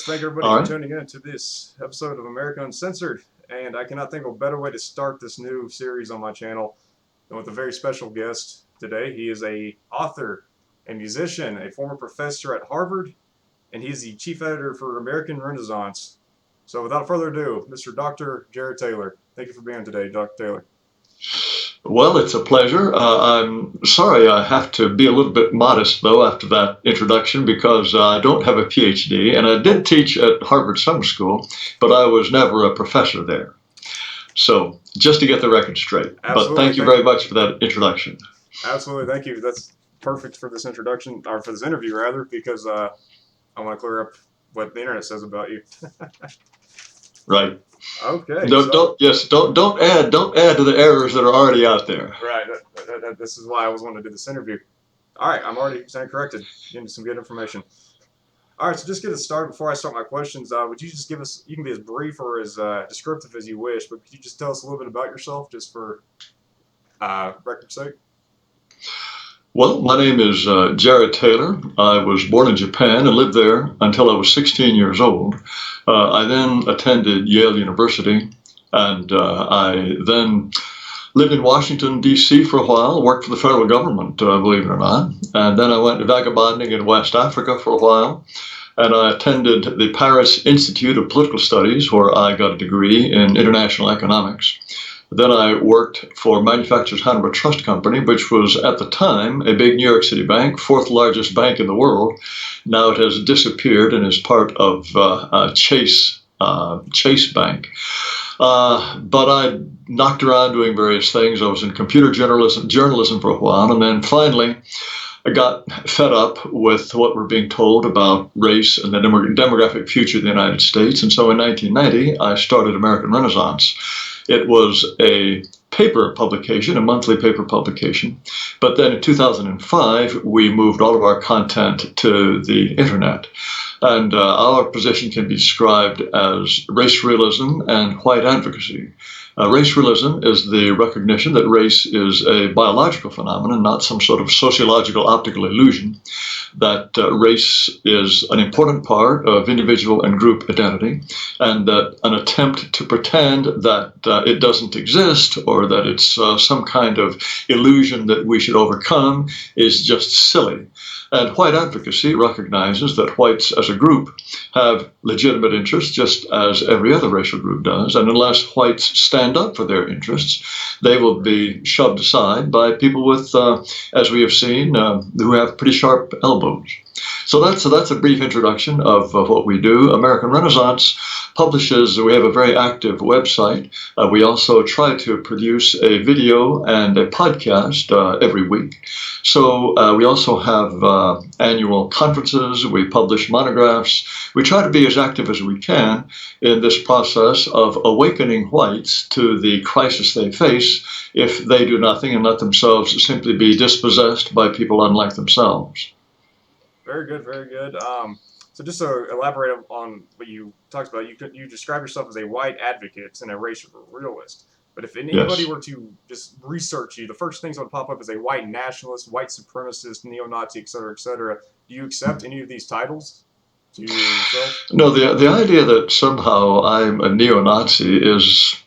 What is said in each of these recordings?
thank everybody All for right. tuning in to this episode of America Uncensored. And I cannot think of a better way to start this new series on my channel than with a very special guest today. He is a author, a musician, a former professor at Harvard, and he's the chief editor for American Renaissance. So without further ado, Mr. Dr. Jared Taylor. Thank you for being on today, Dr. Taylor. Well, it's a pleasure. I'm sorry I have to be a little bit modest, though, after that introduction, because I don't have a PhD, and I did teach at Harvard Summer School, but I was never a professor there. So, just to get the record straight. Absolutely. But thank you very much for that introduction. Absolutely, thank you. That's perfect for this introduction, or for this interview, rather, because I want to clear up what the internet says about you. Right. Okay. Don't add to the errors that are already out there. Right. This is why I was wanting to do this interview. All right, I'm already saying corrected. Getting some good information. All right, so just get us started. Before I start my questions, would you just give us? You can be as brief or as descriptive as you wish, but could you just tell us a little bit about yourself, just for record's sake? Well, my name is Jared Taylor. I was born in Japan and lived there until I was 16 years old. I then attended Yale University, and I then lived in Washington, D.C. for a while, worked for the federal government, believe it or not. And then I went vagabonding in West Africa for a while, and I attended the Paris Institute of Political Studies, where I got a degree in international economics. Then I worked for Manufacturers Hanover Trust Company, which was at the time a big New York City bank, fourth largest bank in the world. Now it has disappeared and is part of Chase Bank. But I knocked around doing various things. I was in computer journalism for a while, and then finally I got fed up with what we're being told about race and the demographic future of the United States. And so in 1990, I started American Renaissance. It was a paper publication, a monthly paper publication. But then in 2005, we moved all of our content to the internet. And our position can be described as race realism and white advocacy. Race realism is the recognition that race is a biological phenomenon, not some sort of sociological optical illusion, that race is an important part of individual and group identity, and that an attempt to pretend that it doesn't exist or that it's some kind of illusion that we should overcome is just silly. And white advocacy recognizes that whites as a group have legitimate interests, just as every other racial group does. And unless whites stand up for their interests, they will be shoved aside by people with, as we have seen, who have pretty sharp elbows. So that's a brief introduction of what we do. American Renaissance publishes, we have a very active website. We also try to produce a video and a podcast every week. So we also have annual conferences. We publish monographs. We try to be as active as we can in this process of awakening whites to the crisis they face if they do nothing and let themselves simply be dispossessed by people unlike themselves. Very good, very good. So just to elaborate on what you talked about, you describe yourself as a white advocate and a racial realist. But if anybody were to just research you, the first things that would pop up is a white nationalist, white supremacist, neo-Nazi, et cetera, et cetera. Do you accept any of these titles to yourself? No, the idea that somehow I'm a neo-Nazi is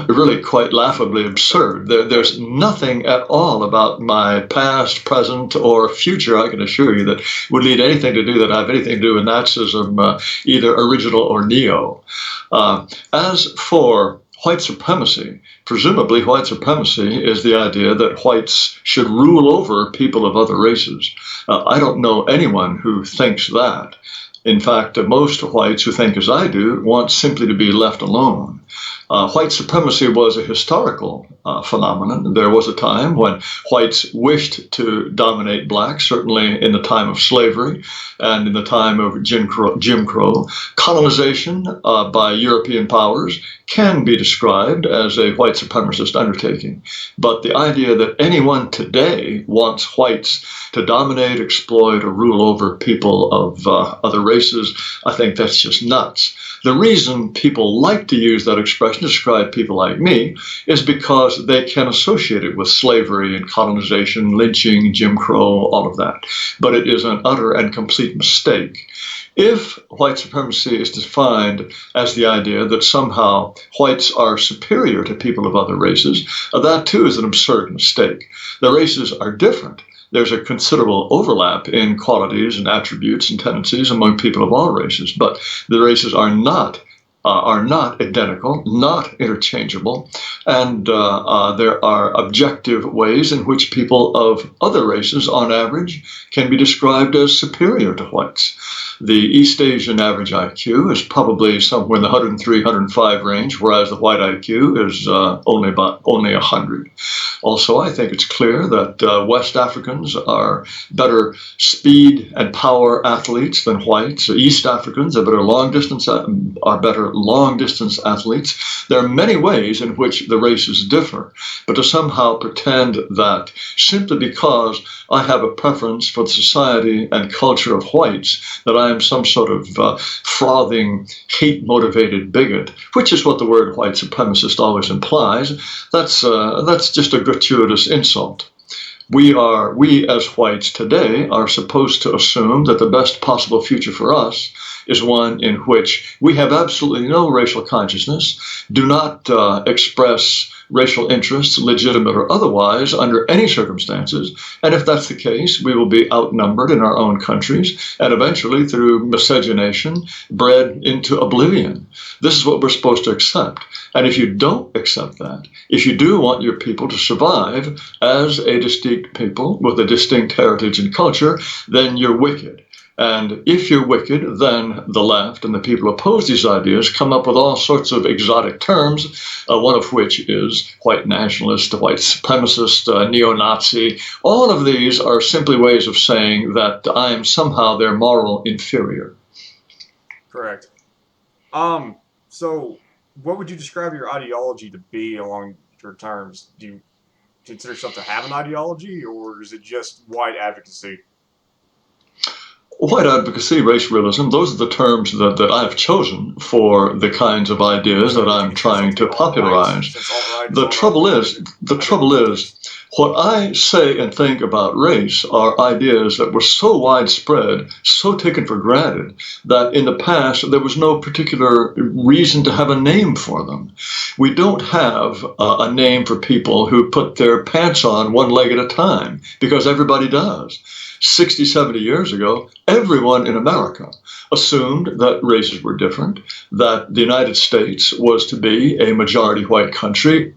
really quite laughably absurd. There's nothing at all about my past, present, or future, I can assure you, that would lead anything to do that have anything to do with Nazism, either original or neo. As for white supremacy, presumably white supremacy is the idea that whites should rule over people of other races. I don't know anyone who thinks that. In fact, most whites who think as I do want simply to be left alone. White supremacy was a historical phenomenon. There was a time when whites wished to dominate blacks, certainly in the time of slavery and in the time of Jim Crow. Colonization by European powers can be described as a white supremacist undertaking. But the idea that anyone today wants whites to dominate, exploit, or rule over people of other races, I think that's just nuts. The reason people like to use that expression to describe people like me is because they can associate it with slavery and colonization, lynching, Jim Crow, all of that. But it is an utter and complete mistake. If white supremacy is defined as the idea that somehow whites are superior to people of other races, that too is an absurd mistake. The races are different. There's a considerable overlap in qualities and attributes and tendencies among people of all races, but the races are not identical, not interchangeable, and there are objective ways in which people of other races, on average, can be described as superior to whites. The East Asian average IQ is probably somewhere in the 103, 105 range, whereas the white IQ is only 100. Also, I think it's clear that West Africans are better speed and power athletes than whites. East Africans are better long distance athletes. There are many ways in which the races differ, but to somehow pretend that simply because I have a preference for the society and culture of whites, that I am some sort of frothing, hate-motivated bigot, which is what the word white supremacist always implies, that's just a gratuitous insult. We as whites today are supposed to assume that the best possible future for us is one in which we have absolutely no racial consciousness, do not express racial interests, legitimate or otherwise, under any circumstances. And if that's the case, we will be outnumbered in our own countries and eventually, through miscegenation, bred into oblivion. This is what we're supposed to accept. And if you don't accept that, if you do want your people to survive as a distinct people with a distinct heritage and culture, then you're wicked. And if you're wicked, then the left and the people who oppose these ideas come up with all sorts of exotic terms, one of which is white nationalist, white supremacist, neo-Nazi. All of these are simply ways of saying that I am somehow their moral inferior. Correct. So what would you describe your ideology to be along your terms? Do you consider yourself to have an ideology, or is it just white advocacy? White advocacy, race realism, those are the terms that I've chosen for the kinds of ideas that I'm trying to popularize. The trouble is, what I say and think about race are ideas that were so widespread, so taken for granted, that in the past there was no particular reason to have a name for them. We don't have a name for people who put their pants on one leg at a time, because everybody does. 60, 70 years ago, everyone in America assumed that races were different, that the United States was to be a majority white country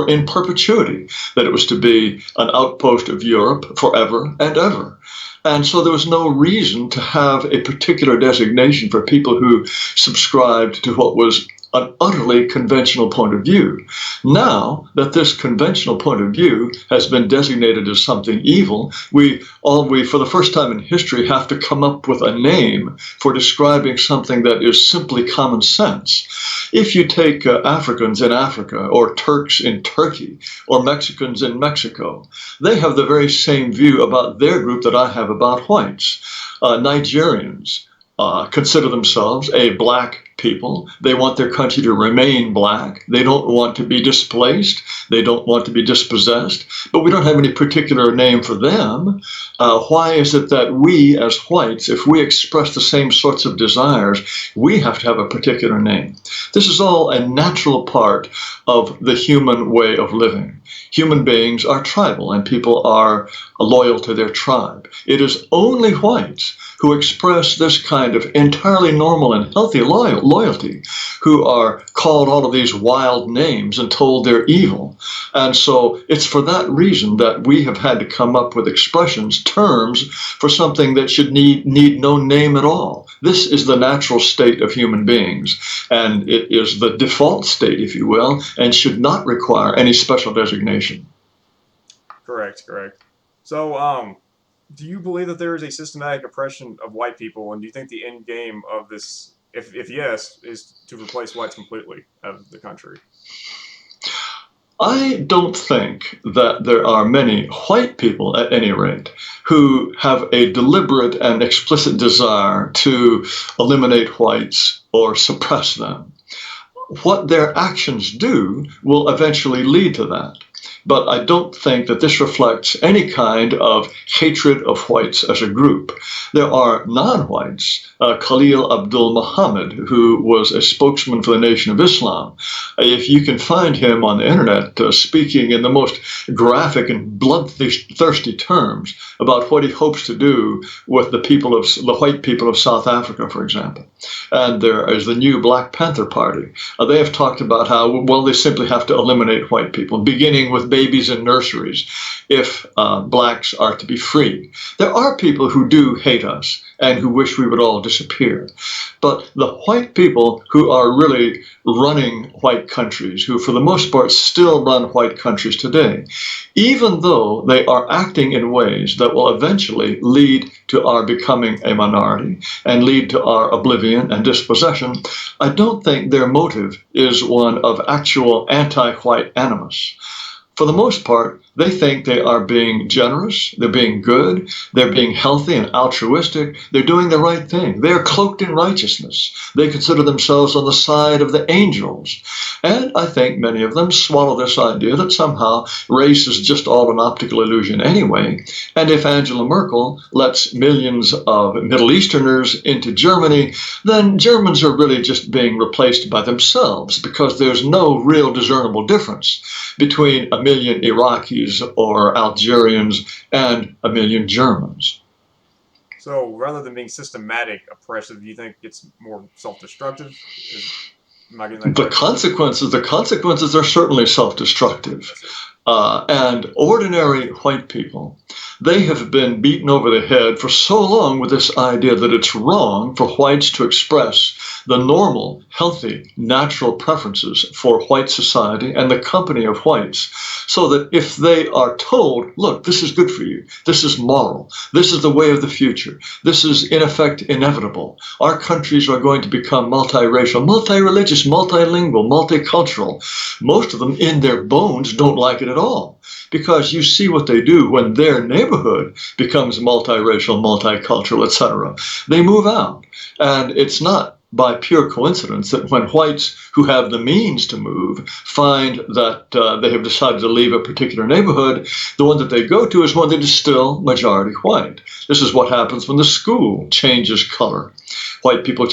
in perpetuity, that it was to be an outpost of Europe forever and ever. And so there was no reason to have a particular designation for people who subscribed to what was an utterly conventional point of view. Now that this conventional point of view has been designated as something evil, we, for the first time in history, have to come up with a name for describing something that is simply common sense. If you take Africans in Africa, or Turks in Turkey, or Mexicans in Mexico, they have the very same view about their group that I have about whites. Nigerians consider themselves a black people. They want their country to remain black. They don't want to be displaced. They don't want to be dispossessed. But we don't have any particular name for them. Why is it that we as whites, if we express the same sorts of desires, we have to have a particular name? This is all a natural part of the human way of living. Human beings are tribal and people are loyal to their tribe. It is only whites who express this kind of entirely normal and healthy loyalty, who are called all of these wild names and told they're evil. And so it's for that reason that we have had to come up with expressions, terms, for something that should need no name at all. This is the natural state of human beings, and it is the default state, if you will, and should not require any special designation. Correct. So, do you believe that there is a systematic oppression of white people, and do you think the end game of this, if yes, is to replace whites completely out of the country? I don't think that there are many white people, at any rate, who have a deliberate and explicit desire to eliminate whites or suppress them. What their actions do will eventually lead to that. but I don't think that this reflects any kind of hatred of whites as a group. There are non-whites, Khalil Abdul Muhammad, who was a spokesman for the Nation of Islam. If you can find him on the internet speaking in the most graphic and bloodthirsty terms about what he hopes to do with the white people of South Africa, for example. And there is the new Black Panther Party. They have talked about how, well, they simply have to eliminate white people, beginning with babies in nurseries, if blacks are to be free. There are people who do hate us and who wish we would all disappear. But the white people who are really running white countries, who for the most part still run white countries today, even though they are acting in ways that will eventually lead to our becoming a minority and lead to our oblivion and dispossession, I don't think their motive is one of actual anti-white animus. For the most part, they think they are being generous, they're being good, they're being healthy and altruistic, they're doing the right thing. They are cloaked in righteousness. They consider themselves on the side of the angels. And I think many of them swallow this idea that somehow race is just all an optical illusion anyway. And if Angela Merkel lets millions of Middle Easterners into Germany, then Germans are really just being replaced by themselves, because there's no real discernible difference between a million Iraqis or Algerians and a million Germans. So rather than being systematic oppressive, do you think it's more self-destructive? The consequences are certainly self-destructive. And ordinary white people, they have been beaten over the head for so long with this idea that it's wrong for whites to express the normal, healthy, natural preferences for white society and the company of whites, so that if they are told, look, this is good for you, this is moral, this is the way of the future, this is in effect inevitable, our countries are going to become multiracial, multireligious, multilingual, multicultural, most of them in their bones don't like it at all. Because you see what they do when their neighborhood becomes multiracial, multicultural, etc. They move out. And it's not by pure coincidence that when whites who have the means to move find that they have decided to leave a particular neighborhood, the one that they go to is one that is still majority white. This is what happens when the school changes color. White people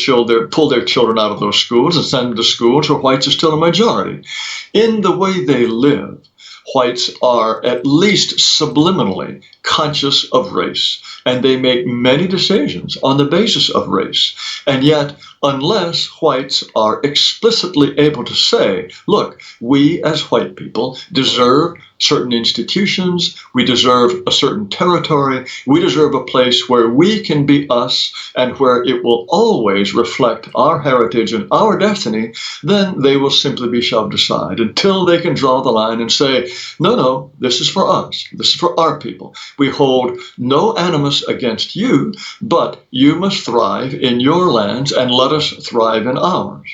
pull their children out of those schools and send them to schools where whites are still a majority. In the way they live, whites are at least subliminally conscious of race, and they make many decisions on the basis of race. And yet, unless whites are explicitly able to say, look, we as white people deserve certain institutions, we deserve a certain territory, we deserve a place where we can be us and where it will always reflect our heritage and our destiny, then they will simply be shoved aside until they can draw the line and say, no, this is for us, this is for our people. We hold no animus against you, but you must thrive in your lands and let us thrive in ours.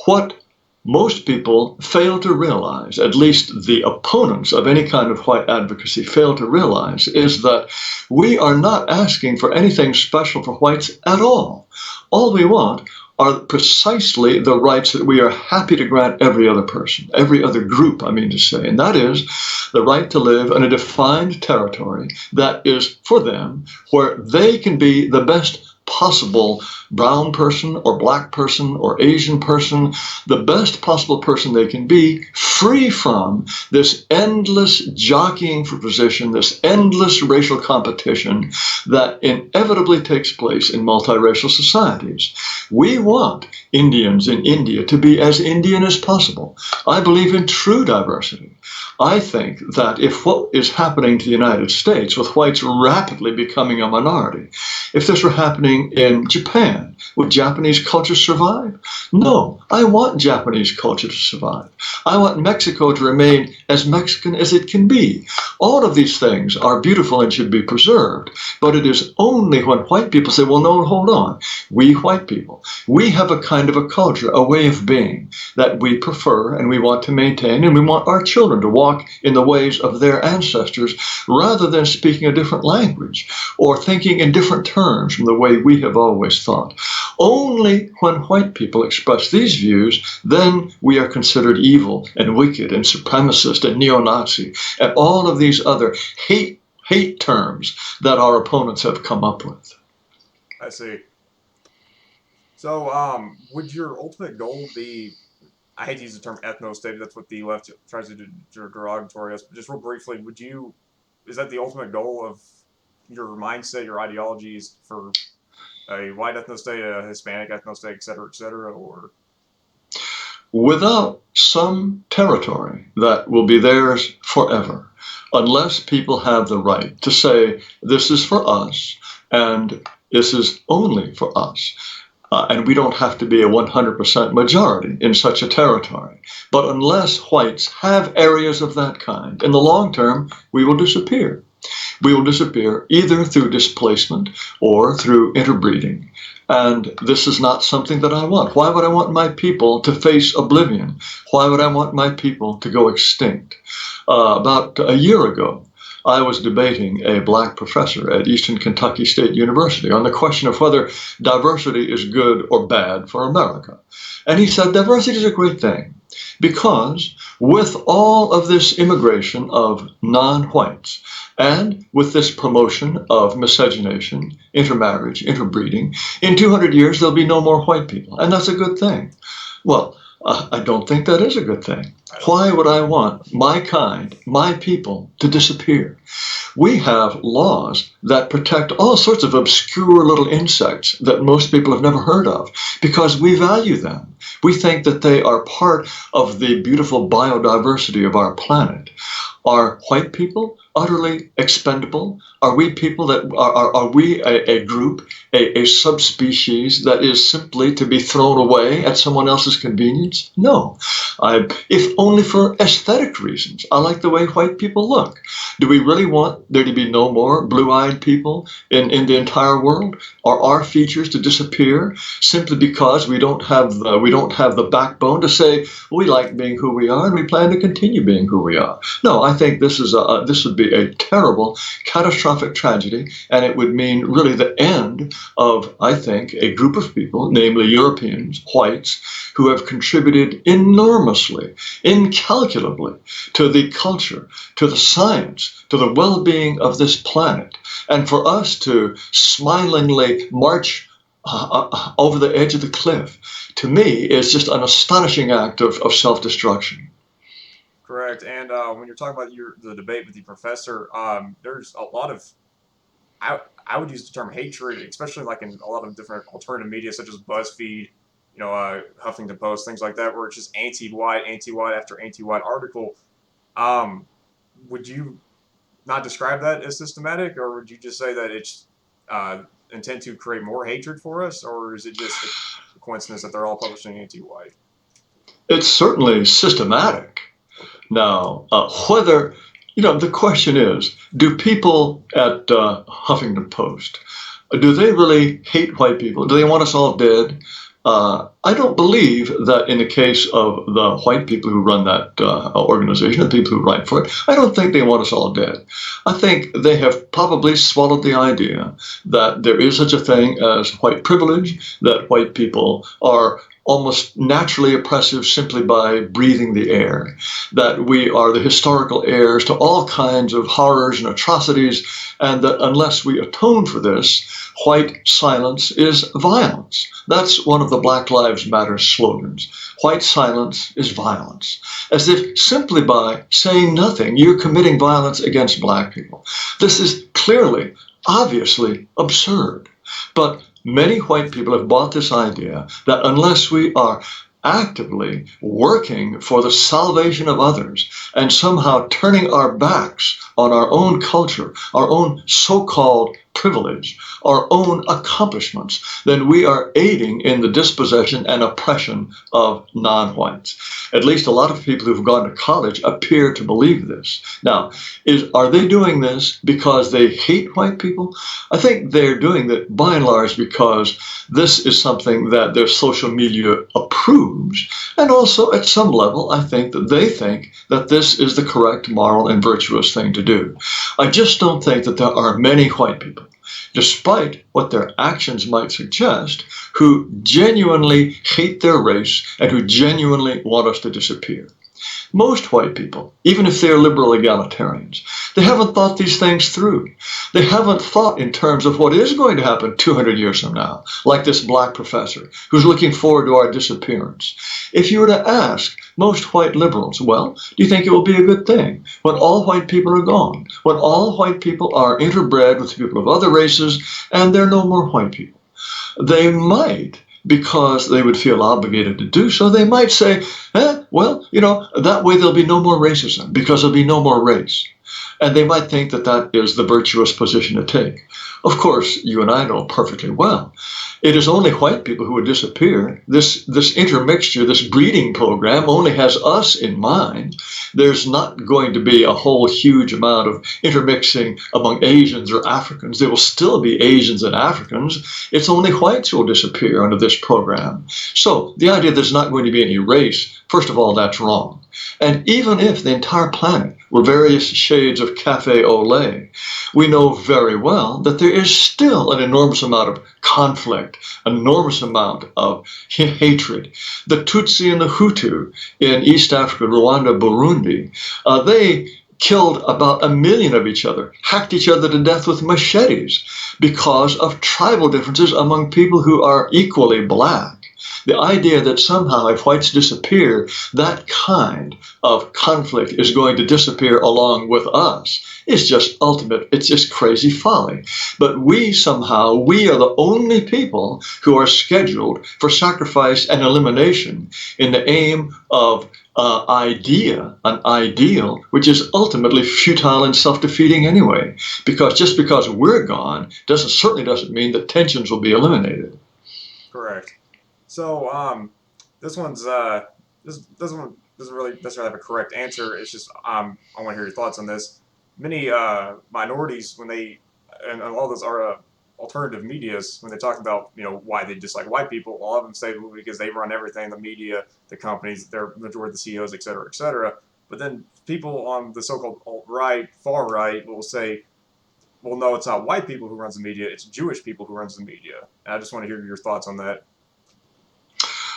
What most people fail to realize, at least the opponents of any kind of white advocacy fail to realize, is that we are not asking for anything special for whites at all. All we want are precisely the rights that we are happy to grant every other person, every other group, I mean to say, and that is the right to live in a defined territory that is for them, where they can be the best possible brown person or black person or Asian person, the best possible person they can be, free from this endless jockeying for position, this endless racial competition that inevitably takes place in multiracial societies. We want Indians in India to be as Indian as possible. I believe in true diversity. I think that if what is happening to the United States, with whites rapidly becoming a minority, if this were happening in Japan, would Japanese culture survive? No, I want Japanese culture to survive. I want Mexico to remain as Mexican as it can be. All of these things are beautiful and should be preserved, but it is only when white people say, well, no, hold on. We white people, we have a kind of a culture, a way of being that we prefer and we want to maintain, and we want our children to walk in the ways of their ancestors rather than speaking a different language or thinking in different terms from the way we have always thought. want. Only when white people express these views, then we are considered evil and wicked and supremacist and neo-Nazi and all of these other hate terms that our opponents have come up with. I see. So, would your ultimate goal be? I hate to use the term ethnostate. That's what the left tries to do derogatory us. But just real briefly, would you? Is that the ultimate goal of your mindset, your ideologies for a white ethnostate, a Hispanic ethnostate, et cetera, or? Without some territory that will be theirs forever, unless people have the right to say, this is for us, and this is only for us. And we don't have to be a 100% majority in such a territory. But unless whites have areas of that kind, in the long term, we will disappear. We will disappear either through displacement or through interbreeding. And this is not something that I want. Why would I want my people to face oblivion? Why would I want my people to go extinct? About a year ago, I was debating a black professor at Eastern Kentucky State University on the question of whether diversity is good or bad for America. And he said diversity is a great thing because with all of this immigration of non-whites and with this promotion of miscegenation, intermarriage, interbreeding, in 200 years there'll be no more white people. And that's a good thing. Well, I don't think that is a good thing. Why would I want my kind, my people, to disappear? We have laws that protect all sorts of obscure little insects that most people have never heard of because we value them. We think that they are part of the beautiful biodiversity of our planet. Are white people utterly expendable? Are we people that are we a group, a subspecies that is simply to be thrown away at someone else's convenience? No. If only for aesthetic reasons. I like the way white people look. Do we really want there to be no more blue-eyed people in the entire world? Are our features to disappear simply because we don't have the backbone to say we like being who we are and we plan to continue being who we are? No, I think this would be a terrible, catastrophic tragedy, and it would mean really the end of, I think, a group of people, namely Europeans, whites, who have contributed enormously, incalculably to the culture, to the science, to the well-being of this planet. And for us to smilingly march over the edge of the cliff, to me, is just an astonishing act of self-destruction. Correct. And when you're talking about the debate with the professor, there's a lot of, I would use the term hatred, especially like in a lot of different alternative media, such as BuzzFeed, Huffington Post, things like that, where it's just anti-white after anti-white article. Would you not describe that as systematic, or would you just say that it's intent to create more hatred for us, or is it just a coincidence that they're all publishing anti-white? It's certainly systematic. Now, whether, the question is, do people at Huffington Post, do they really hate white people? Do they want us all dead? I don't believe that in the case of the white people who run that organization, the people who write for it, I don't think they want us all dead. I think they have probably swallowed the idea that there is such a thing as white privilege, that white people are almost naturally oppressive simply by breathing the air, that we are the historical heirs to all kinds of horrors and atrocities, and that unless we atone for this, white silence is violence. That's one of the Black Lives Matter slogans. White silence is violence. As if simply by saying nothing, you're committing violence against black people. This is clearly, obviously absurd. But many white people have bought this idea that unless we are actively working for the salvation of others and somehow turning our backs on our own culture, our own so-called privilege, our own accomplishments, then we are aiding in the dispossession and oppression of non-whites. At least a lot of people who've gone to college appear to believe this. Now, are they doing this because they hate white people? I think they're doing that by and large because this is something that their social media approves. And also, at some level, I think that they think that this is the correct, moral, and virtuous thing to do. I just don't think that there are many white people despite what their actions might suggest, who genuinely hate their race and who genuinely want us to disappear. Most white people, even if they're liberal egalitarians, they haven't thought these things through. They haven't thought in terms of what is going to happen 200 years from now, like this black professor who's looking forward to our disappearance. If you were to ask most white liberals, well, do you think it will be a good thing when all white people are gone, when all white people are interbred with people of other races and there are no more white people? They might, because they would feel obligated to do so, they might say, well, that way there'll be no more racism because there'll be no more race. And they might think that that is the virtuous position to take. Of course, you and I know perfectly well, it is only white people who would disappear. This intermixture, this breeding program only has us in mind. There's not going to be a whole huge amount of intermixing among Asians or Africans. There will still be Asians and Africans. It's only whites who will disappear under this program. So the idea there's not going to be any race, first of all, that's wrong. And even if the entire planet were various shades of cafe au lait, we know very well that there is still an enormous amount of conflict, an enormous amount of hatred. The Tutsi and the Hutu in East Africa, Rwanda, Burundi, they killed about 1 million of each other, hacked each other to death with machetes because of tribal differences among people who are equally black. The idea that somehow if whites disappear, that kind of conflict is going to disappear along with us is just ultimate, it's just crazy folly. But we are the only people who are scheduled for sacrifice and elimination in the aim of an ideal, which is ultimately futile and self-defeating anyway. Because just because we're gone certainly doesn't mean that tensions will be eliminated. Correct. So this one's this one doesn't really necessarily have a correct answer. It's just I want to hear your thoughts on this. Many minorities, when they and all those are alternative medias, when they talk about why they dislike white people, a lot of them say because they run everything, the media, the companies, they're majority of the CEOs, et cetera, et cetera. But then people on the so-called alt-right, far right, will say, well, no, it's not white people who runs the media, it's Jewish people who runs the media. And I just want to hear your thoughts on that.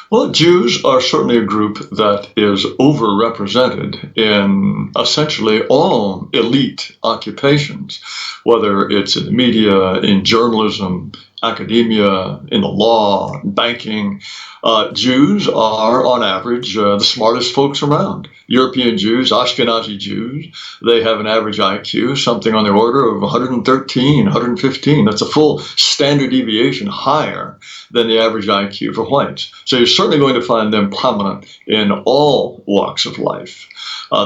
Well, Jews are certainly a group that is overrepresented in essentially all elite occupations, whether it's in the media, in journalism, academia, in the law, banking. Jews are, on average, the smartest folks around. European Jews, Ashkenazi Jews, they have an average IQ, something on the order of 113, 115. That's a full standard deviation higher than the average IQ for whites. So you're certainly going to find them prominent in all walks of life.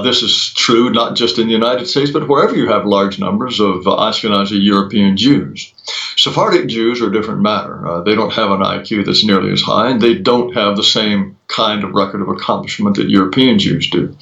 This is true not just in the United States, but wherever you have large numbers of Ashkenazi European Jews. Sephardic Jews are a different matter. They don't have an IQ that's nearly as high, and they don't have the same kind of record of accomplishment that European Jews do.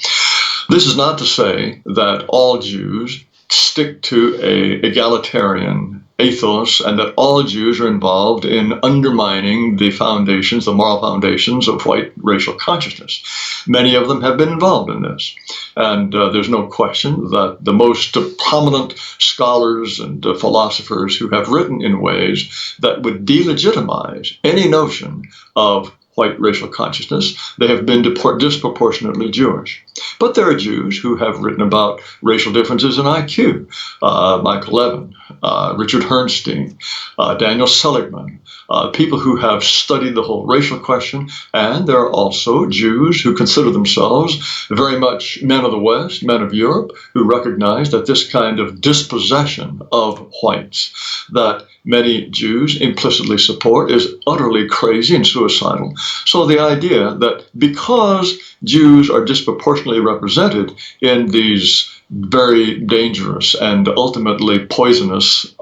This is not to say that all Jews stick to an egalitarian ethos and that all Jews are involved in undermining the foundations, the moral foundations of white racial consciousness. Many of them have been involved in this. And there's no question that the most prominent scholars and philosophers who have written in ways that would delegitimize any notion of white racial consciousness, they have been disproportionately Jewish. But there are Jews who have written about racial differences in IQ. Michael Levin, Richard Herrnstein, Daniel Seligman, people who have studied the whole racial question. And there are also Jews who consider themselves very much men of the West, men of Europe, who recognize that this kind of dispossession of whites that many Jews implicitly support is utterly crazy and suicidal. So the idea that because Jews are disproportionately represented in these very dangerous and ultimately poisonous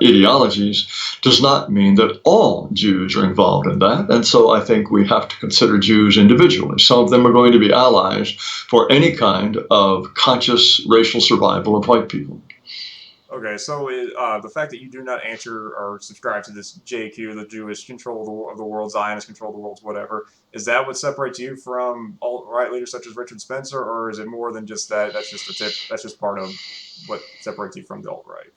ideologies does not mean that all Jews are involved in that. And so I think we have to consider Jews individually. Some of them are going to be allies for any kind of conscious racial survival of white people. Okay, so the fact that you do not answer or subscribe to this JQ, the Jewish control of the world, Zionist control of the world, whatever, is that what separates you from alt-right leaders such as Richard Spencer, or is it more than just that? That's just a tip. That's just part of what separates you from the alt-right.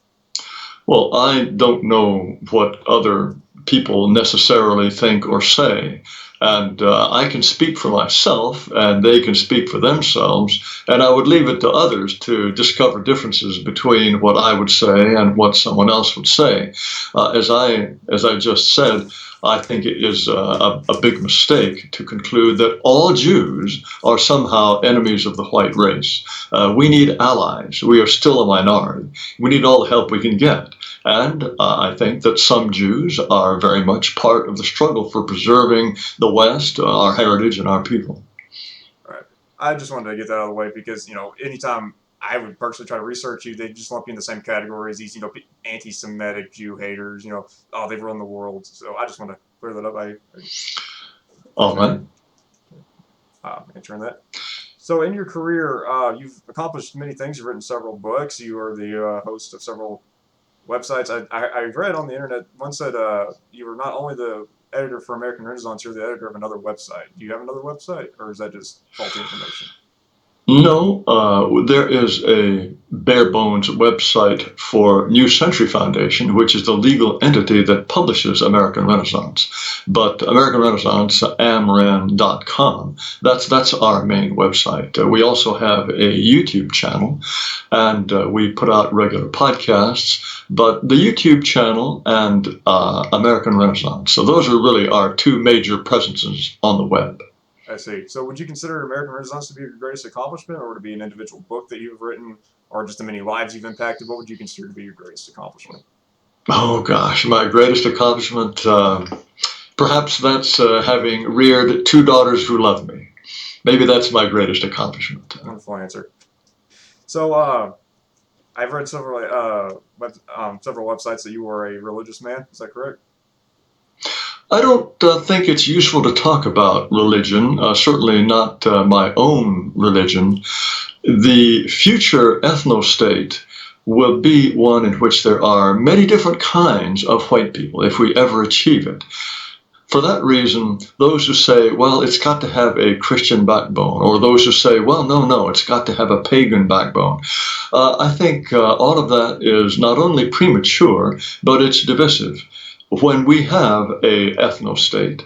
Well, I don't know what other people necessarily think or say. And I can speak for myself, and they can speak for themselves, and I would leave it to others to discover differences between what I would say and what someone else would say. As I just said, I think it is a big mistake to conclude that all Jews are somehow enemies of the white race. We need allies. We are still a minority. We need all the help we can get. And I think that some Jews are very much part of the struggle for preserving the West, our heritage, and our people. All right. I just wanted to get that out of the way because, anytime I would personally try to research you, they just lump you in the same category as these, anti-Semitic Jew haters, oh, they've run the world. So I just want to clear that up. All right. Answering that. So in your career, you've accomplished many things. You've written several books. You are the host of several websites. I read on the internet once that you were not only the editor for American Renaissance, you're the editor of another website. Do you have another website, or is that just faulty information? No, there is a bare bones website for New Century Foundation, which is the legal entity that publishes American Renaissance. But American Renaissance, amren.com, that's our main website. We also have a YouTube channel, and we put out regular podcasts. But the YouTube channel and American Renaissance, so those are really our two major presences on the web. I see. So would you consider American Renaissance to be your greatest accomplishment, or to be an individual book that you've written, or just the many lives you've impacted? What would you consider to be your greatest accomplishment? Oh gosh, my greatest accomplishment, perhaps that's having reared two daughters who love me. Maybe that's my greatest accomplishment. Wonderful answer. So I've read several websites that you are a religious man. Is that correct? I don't think it's useful to talk about religion, certainly not my own religion. The future ethnostate will be one in which there are many different kinds of white people, if we ever achieve it. For that reason, those who say, well, it's got to have a Christian backbone, or those who say, well, no, it's got to have a pagan backbone, I think all of that is not only premature, but it's divisive. When we have a ethnostate,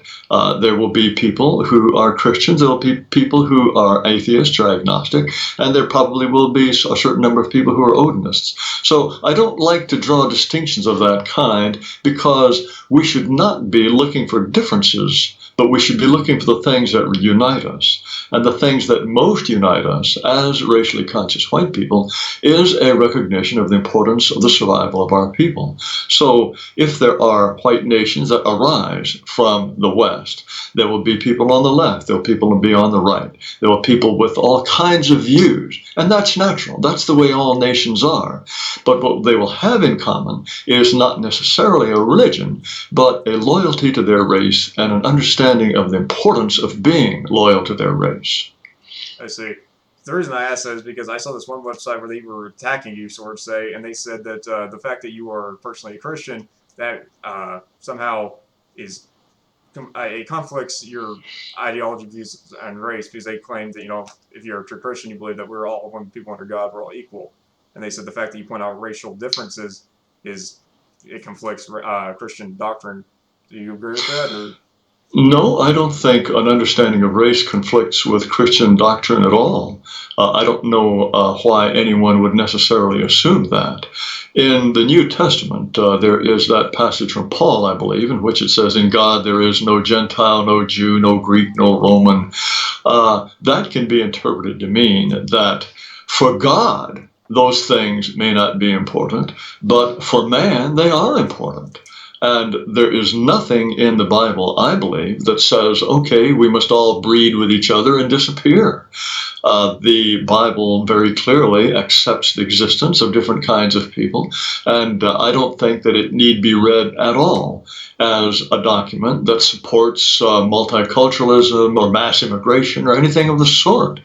there will be people who are Christians, there will be people who are atheists or agnostic, and there probably will be a certain number of people who are Odinists. So I don't like to draw distinctions of that kind, because we should not be looking for differences, but we should be looking for the things that unite us. And the things that most unite us as racially conscious white people is a recognition of the importance of the survival of our people. So if there are white nations that arise from the West, there will be people on the left, there will be people be on the right, there will be people with all kinds of views, and that's natural. That's the way all nations are. But what they will have in common is not necessarily a religion, but a loyalty to their race and an understanding of the importance of being loyal to their race. I see. The reason I asked that is because I saw this one website where they were attacking you, sort of say, and they said that the fact that you are personally a Christian, that somehow is it conflicts your ideology, views, and race, because they claim that, if you're a true Christian, you believe that we're all, when people under God, we're all equal. And they said the fact that you point out racial differences it conflicts Christian doctrine. Do you agree with that? Or? No, I don't think an understanding of race conflicts with Christian doctrine at all. I don't know why anyone would necessarily assume that. In the New Testament, there is that passage from Paul, I believe, in which it says, in God there is no Gentile, no Jew, no Greek, no Roman. That can be interpreted to mean that for God, those things may not be important, but for man, they are important. And there is nothing in the Bible, I believe, that says, okay, we must all breed with each other and disappear. The Bible very clearly accepts the existence of different kinds of people, and I don't think that it need be read at all as a document that supports multiculturalism or mass immigration or anything of the sort.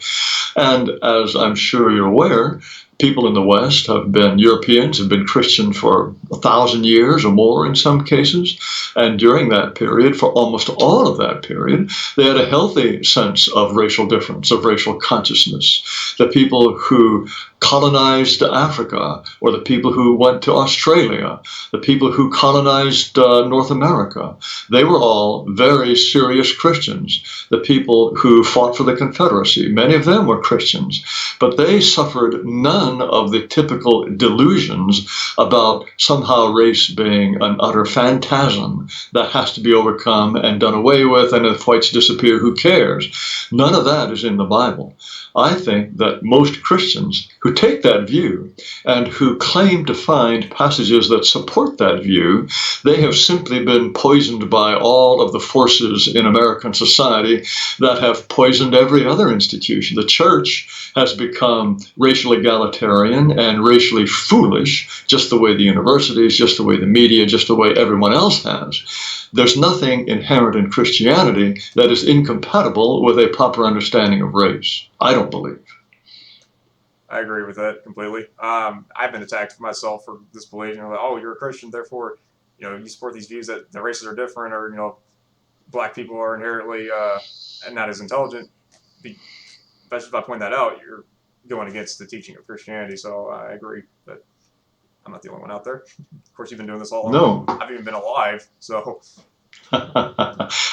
And as I'm sure you're aware, People in the West Europeans have been Christian for 1,000 years or more in some cases. And during that period, for almost all of that period, they had a healthy sense of racial difference, of racial consciousness. The people who colonized Africa, or the people who went to Australia, the people who colonized North America, they were all very serious Christians. The people who fought for the Confederacy, many of them were Christians, but they suffered none of the typical delusions about somehow race being an utter phantasm that has to be overcome and done away with, and if whites disappear, who cares? None of that is in the Bible. I think that most Christians who take that view and who claim to find passages that support that view, they have simply been poisoned by all of the forces in American society that have poisoned every other institution. The church has become racial egalitarian and racially foolish, just the way the universities, just the way the media, just the way everyone else has. There's nothing inherent in Christianity that is incompatible with a proper understanding of race. I don't believe. I agree with that completely. I've been attacked myself for this belief. Like, oh, you're a Christian, therefore, you support these views that the races are different, or black people are inherently not as intelligent. But if I point that out, you're going against the teaching of Christianity. So I agree that I'm not the only one out there. Of course, you've been doing this all along. No. I've even been alive, so.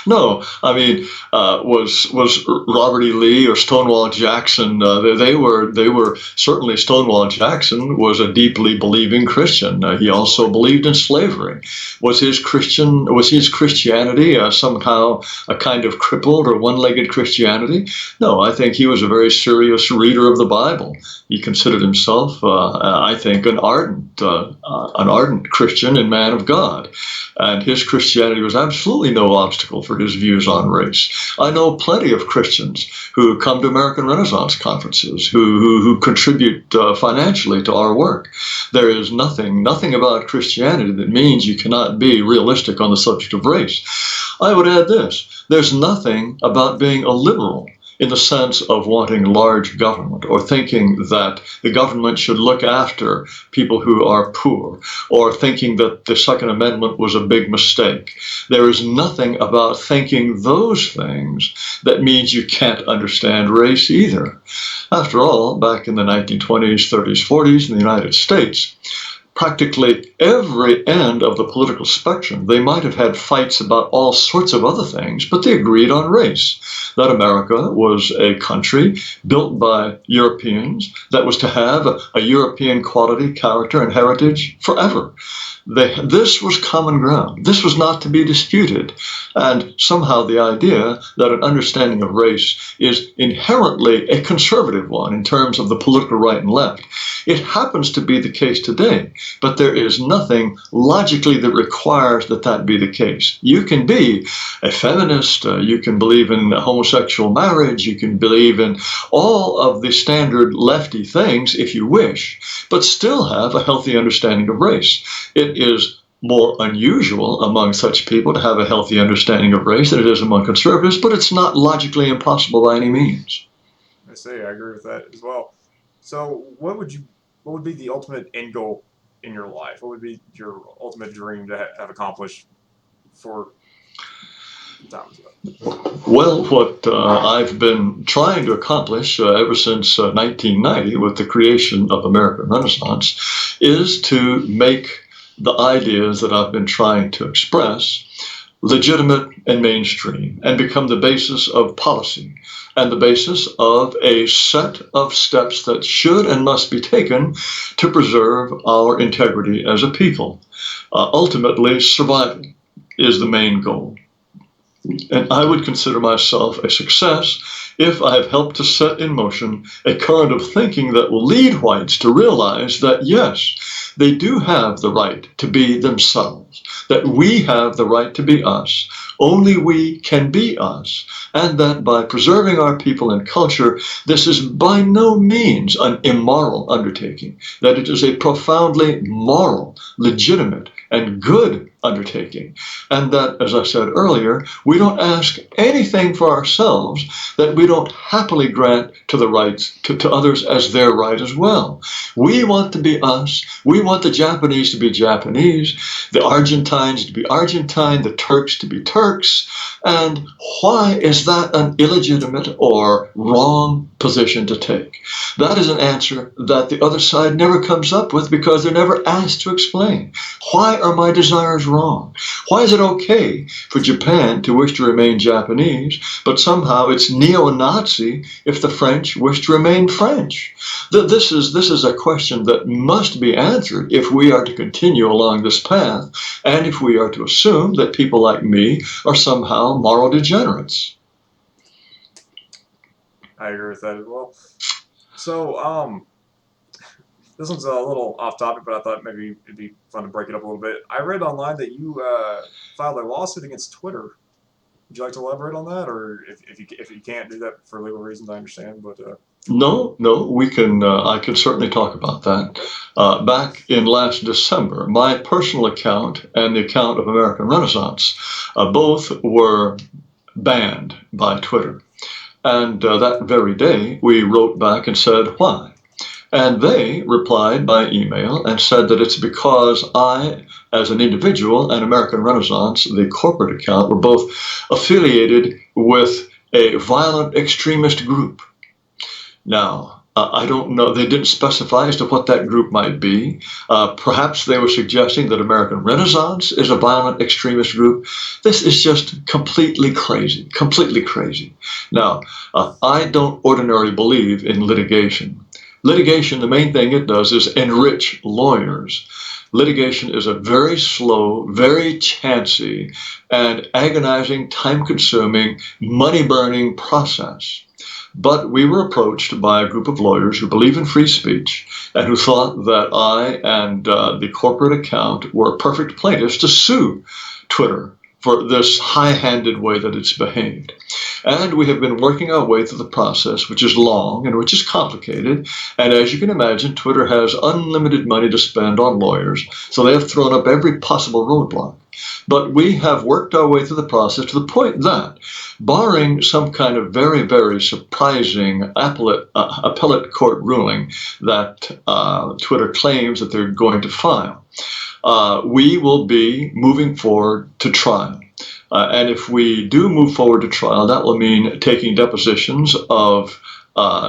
No, I mean, was Robert E. Lee or Stonewall Jackson? They were certainly. Stonewall Jackson was a deeply believing Christian. He also believed in slavery. Was his Christianity somehow a kind of crippled or one-legged Christianity? No, I think he was a very serious reader of the Bible. He considered himself, I think, an ardent Christian and man of God, and his Christianity was absolutely no obstacle for his views on race. I know plenty of Christians who come to American Renaissance conferences, who contribute financially to our work. There is nothing about Christianity that means you cannot be realistic on the subject of race. I would add this: there's nothing about being a liberal in the sense of wanting large government or thinking that the government should look after people who are poor, or thinking that the Second Amendment was a big mistake. There is nothing about thinking those things that means you can't understand race either. After all, back in the 1920s, 30s, 40s in the United States, practically every end of the political spectrum, they might have had fights about all sorts of other things, but they agreed on race. That America was a country built by Europeans that was to have a European quality, character, and heritage forever. This was common ground. This was not to be disputed. And somehow the idea that an understanding of race is inherently a conservative one in terms of the political right and left. It happens to be the case today, but there is nothing logically that requires that be the case. You can be a feminist, you can believe in homosexual marriage, you can believe in all of the standard lefty things if you wish, but still have a healthy understanding of race. It is more unusual among such people to have a healthy understanding of race than it is among conservatives, but it's not logically impossible by any means. I see. I agree with that as well. So what would be the ultimate end goal in your life? What would be your ultimate dream to have accomplished for times ago? Well, what I've been trying to accomplish ever since 1990 with the creation of American Renaissance is to make the ideas that I've been trying to express legitimate and mainstream, and become the basis of policy and the basis of a set of steps that should and must be taken to preserve our integrity as a people. Ultimately, survival is the main goal. And I would consider myself a success if I have helped to set in motion a current of thinking that will lead whites to realize that, yes, they do have the right to be themselves, that we have the right to be us, only we can be us, and that by preserving our people and culture, this is by no means an immoral undertaking, that it is a profoundly moral, legitimate, and good undertaking. And that, as I said earlier, we don't ask anything for ourselves that we don't happily grant to the rights to others as their right as well. We want to be us. We want the Japanese to be Japanese, the Argentines to be Argentine, the Turks to be Turks. And why is that an illegitimate or wrong position to take? That is an answer that the other side never comes up with because they're never asked to explain. Why are my desires wrong? Why is it okay for Japan to wish to remain Japanese, but somehow it's neo-Nazi if the French wish to remain French? This is a question that must be answered if we are to continue along this path, and if we are to assume that people like me are somehow moral degenerates. I agree with that as well. So, this one's a little off topic, but I thought maybe it'd be fun to break it up a little bit. I read online that you filed a lawsuit against Twitter. Would you like to elaborate on that, or if you can't do that for legal reasons, I understand. But No, we can. I can certainly talk about that. Back in last December, my personal account and the account of American Renaissance both were banned by Twitter. And that very day, we wrote back and said, why? And they replied by email and said that it's because I, as an individual, and American Renaissance, the corporate account, were both affiliated with a violent extremist group. Now, I don't know, they didn't specify as to what that group might be. Perhaps they were suggesting that American Renaissance is a violent extremist group. This is just completely crazy, completely crazy. Now, I don't ordinarily believe in litigation. Litigation, the main thing it does is enrich lawyers. Litigation is a very slow, very chancy, and agonizing, time-consuming, money-burning process. But we were approached by a group of lawyers who believe in free speech and who thought that I and the corporate account were perfect plaintiffs to sue Twitter for this high-handed way that it's behaved. And we have been working our way through the process, which is long and which is complicated. And as you can imagine, Twitter has unlimited money to spend on lawyers, so they have thrown up every possible roadblock. But we have worked our way through the process to the point that, barring some kind of very, very surprising appellate court ruling that Twitter claims that they're going to file, we will be moving forward to trial. And if we do move forward to trial, that will mean taking depositions of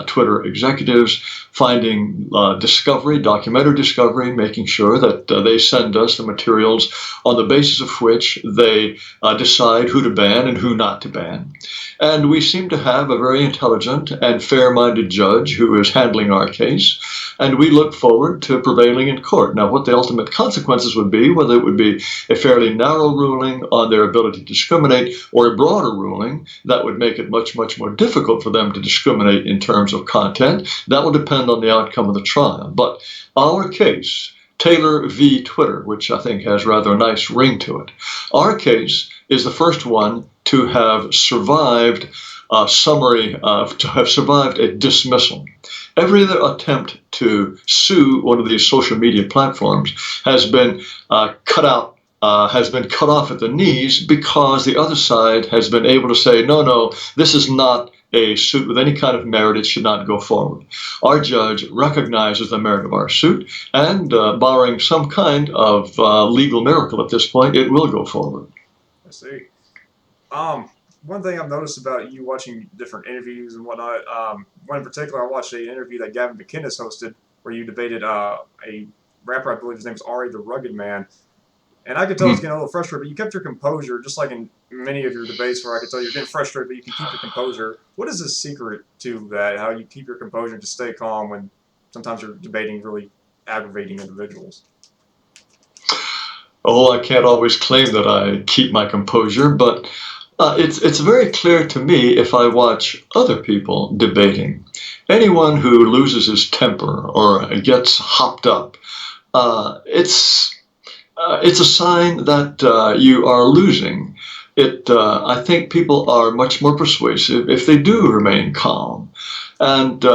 Twitter executives, finding documentary discovery, making sure that they send us the materials on the basis of which they decide who to ban and who not to ban. And we seem to have a very intelligent and fair-minded judge who is handling our case, and we look forward to prevailing in court. Now, what the ultimate consequences would be, whether it would be a fairly narrow ruling on their ability to discriminate or a broader ruling that would make it much, much more difficult for them to discriminate in terms of content, that will depend on the outcome of the trial. But our case, Taylor v. Twitter, which I think has rather a nice ring to it, our case is the first one to have survived to have survived a dismissal. Every other attempt to sue one of these social media platforms has been cut off at the knees because the other side has been able to say, no, this is not a suit with any kind of merit, it should not go forward. Our judge recognizes the merit of our suit, and barring some kind of legal miracle at this point, it will go forward. I see. One thing I've noticed about you watching different interviews and whatnot, one in particular, I watched an interview that Gavin McInnes hosted where you debated a rapper, I believe his name is Ari the Rugged Man. And I could tell it's getting a little frustrated, but you kept your composure, just like in many of your debates where I could tell you're getting frustrated, but you can keep your composure. What is the secret to that, how you keep your composure to stay calm when sometimes you're debating really aggravating individuals? Oh, I can't always claim that I keep my composure, but it's very clear to me if I watch other people debating. Anyone who loses his temper or gets hopped up, it's a sign that you are losing. I think people are much more persuasive if they do remain calm. And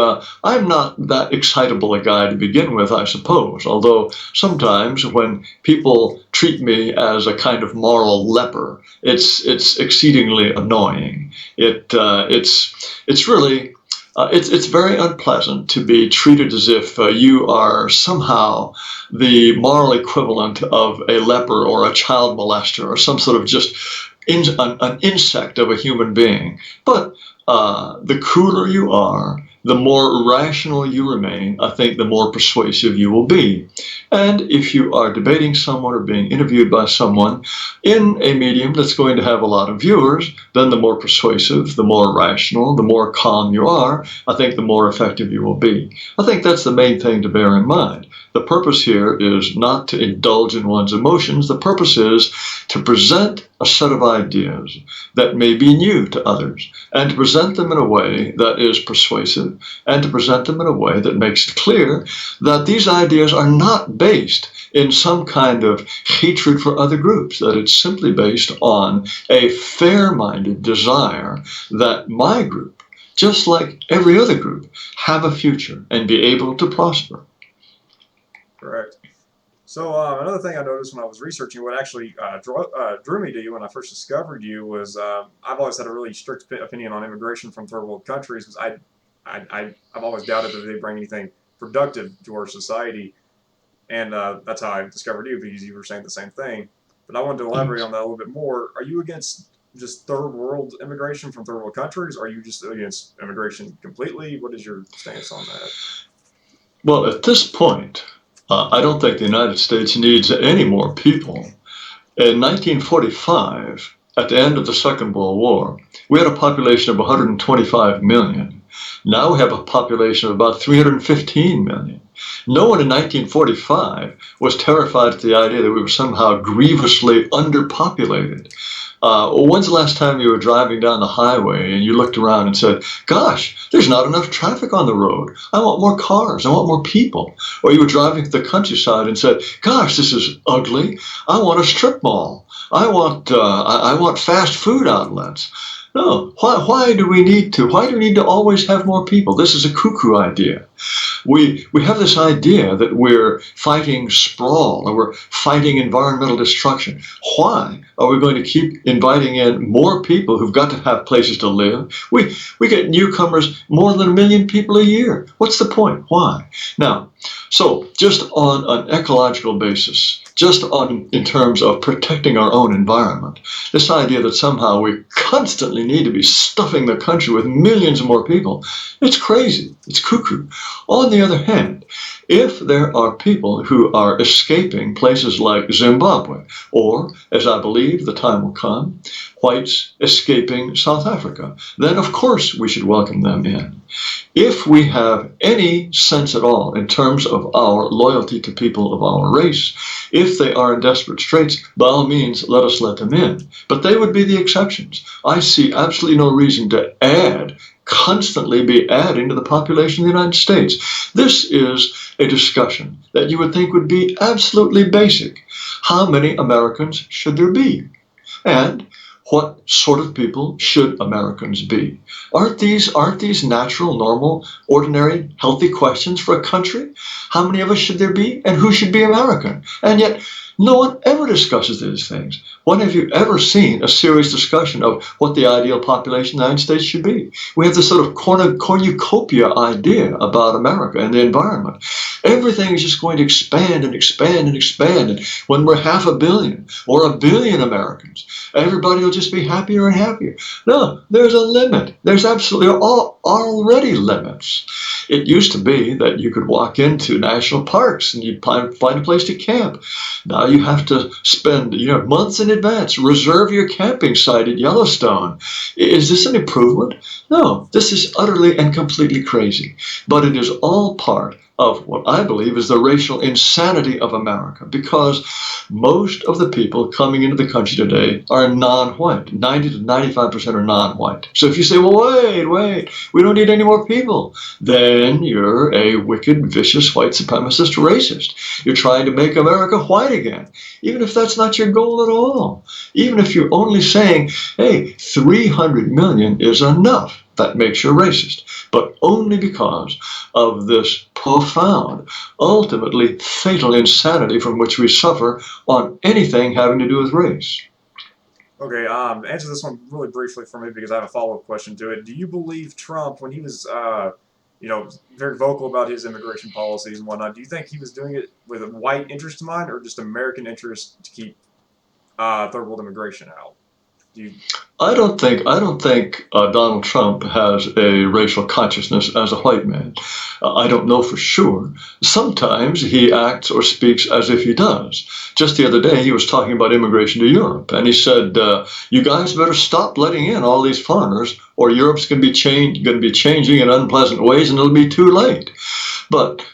I'm not that excitable a guy to begin with, I suppose, although sometimes when people treat me as a kind of moral leper. It's exceedingly annoying. It's really it's very unpleasant to be treated as if you are somehow the moral equivalent of a leper or a child molester or some sort of just an insect of a human being. But the cooler you are, the more rational you remain, I think the more persuasive you will be. And if you are debating someone or being interviewed by someone in a medium that's going to have a lot of viewers, then the more persuasive, the more rational, the more calm you are, I think the more effective you will be. I think that's the main thing to bear in mind. The purpose here is not to indulge in one's emotions. The purpose is to present a set of ideas that may be new to others, and to present them in a way that is persuasive, and to present them in a way that makes it clear that these ideas are not based in some kind of hatred for other groups, that it's simply based on a fair-minded desire that my group, just like every other group, have a future and be able to prosper. Correct. So another thing I noticed when I was researching, what actually drew me to you when I first discovered you was I've always had a really strict opinion on immigration from third world countries, because I've always doubted that they bring anything productive to our society, and that's how I discovered you, because you were saying the same thing. But I wanted to elaborate on that a little bit more. Are you against just third world immigration from third world countries, or are you just against immigration completely? What is your stance on that? Well, at this point, I don't think the United States needs any more people. In 1945, at the end of the Second World War, we had a population of 125 million. Now we have a population of about 315 million. No one in 1945 was terrified at the idea that we were somehow grievously underpopulated. When's the last time you were driving down the highway and you looked around and said, gosh, there's not enough traffic on the road. I want more cars. I want more people. Or you were driving through the countryside and said, gosh, this is ugly. I want a strip mall. I want fast food outlets. No, why do we need to always have more people? This is a cuckoo idea. We have this idea that we're fighting sprawl or we're fighting environmental destruction. Why are we going to keep inviting in more people who've got to have places to live? We get newcomers, more than 1 million people a year. What's the point? Why? Now, so just on an ecological basis, just in terms of protecting our own environment, this idea that somehow we constantly need to be stuffing the country with millions of more people, it's crazy. It's cuckoo. On the other hand, if there are people who are escaping places like Zimbabwe, or, as I believe the time will come, whites escaping South Africa, then of course we should welcome them in. If we have any sense at all in terms of our loyalty to people of our race, if they are in desperate straits, by all means, let us let them in. But they would be the exceptions. I see absolutely no reason to constantly be adding to the population of the United States. This is a discussion that you would think would be absolutely basic. How many Americans should there be? And what sort of people should Americans be? Aren't these natural, normal, ordinary, healthy questions for a country? How many of us should there be, and who should be American? And yet, no one ever discusses these things. When have you ever seen a serious discussion of what the ideal population of the United States should be? We have this sort of cornucopia idea about America and the environment. Everything is just going to expand and expand and expand. And when we're 500 million or 1 billion Americans, everybody will just be happier and happier. No, there's a limit. There's absolutely already limits. It used to be that you could walk into national parks and you'd find a place to camp. Now you have to spend months in advance, reserve your camping site at Yellowstone. Is this an improvement? No, this is utterly and completely crazy. But it is all part of what I believe is the racial insanity of America, because most of the people coming into the country today are non-white. 90 to 95% are non-white. So if you say, well, wait, we don't need any more people, then you're a wicked, vicious, white supremacist racist. You're trying to make America white again, even if that's not your goal at all. Even if you're only saying, hey, 300 million is enough. That makes you a racist, but only because of this profound, ultimately fatal insanity from which we suffer on anything having to do with race. Okay, answer this one really briefly for me because I have a follow-up question to it. Do you believe Trump, when he was, very vocal about his immigration policies and whatnot, do you think he was doing it with a white interest in mind or just American interest to keep third world immigration out? Do you? I don't think Donald Trump has a racial consciousness as a white man. I don't know for sure. Sometimes he acts or speaks as if he does. Just the other day, he was talking about immigration to Europe, and he said, "You guys better stop letting in all these foreigners, or Europe's going to be changing in unpleasant ways, and it'll be too late." But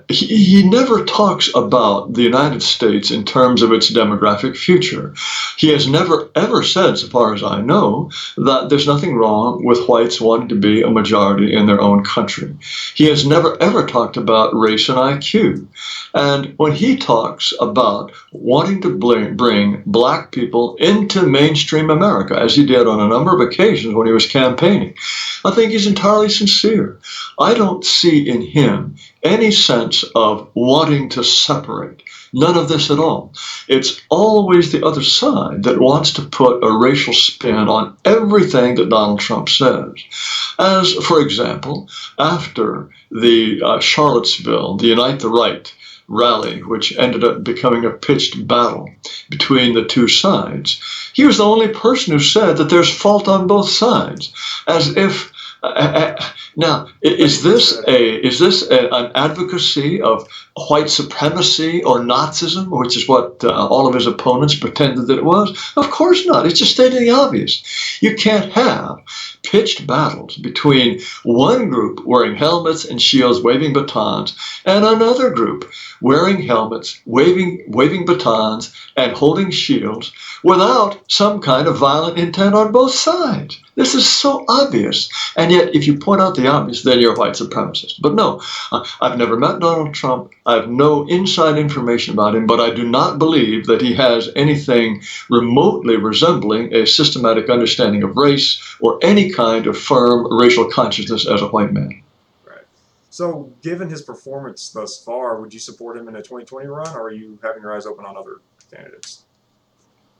he never talks about the United States in terms of its demographic future. He has never ever said, so far as I know, that there's nothing wrong with whites wanting to be a majority in their own country. He has never ever talked about race and IQ. And when he talks about wanting to bring black people into mainstream America, as he did on a number of occasions when he was campaigning, I think he's entirely sincere. I don't see in him any sense of wanting to separate. None of this at all. It's always the other side that wants to put a racial spin on everything that Donald Trump says. As, for example, after the Charlottesville, the Unite the Right rally, which ended up becoming a pitched battle between the two sides, he was the only person who said that there's fault on both sides, as if now, is this an advocacy of white supremacy or Nazism, which is what all of his opponents pretended that it was? Of course not. It's just stating the obvious. You can't have pitched battles between one group wearing helmets and shields, waving batons, and another group wearing helmets, waving batons, and holding shields without some kind of violent intent on both sides. This is so obvious. And yet, if you point out the obvious, then you're a white supremacist. But no, I've never met Donald Trump. I have no inside information about him, but I do not believe that he has anything remotely resembling a systematic understanding of race or any kind of firm racial consciousness as a white man. Right. So, given his performance thus far, would you support him in a 2020 run, or are you having your eyes open on other candidates?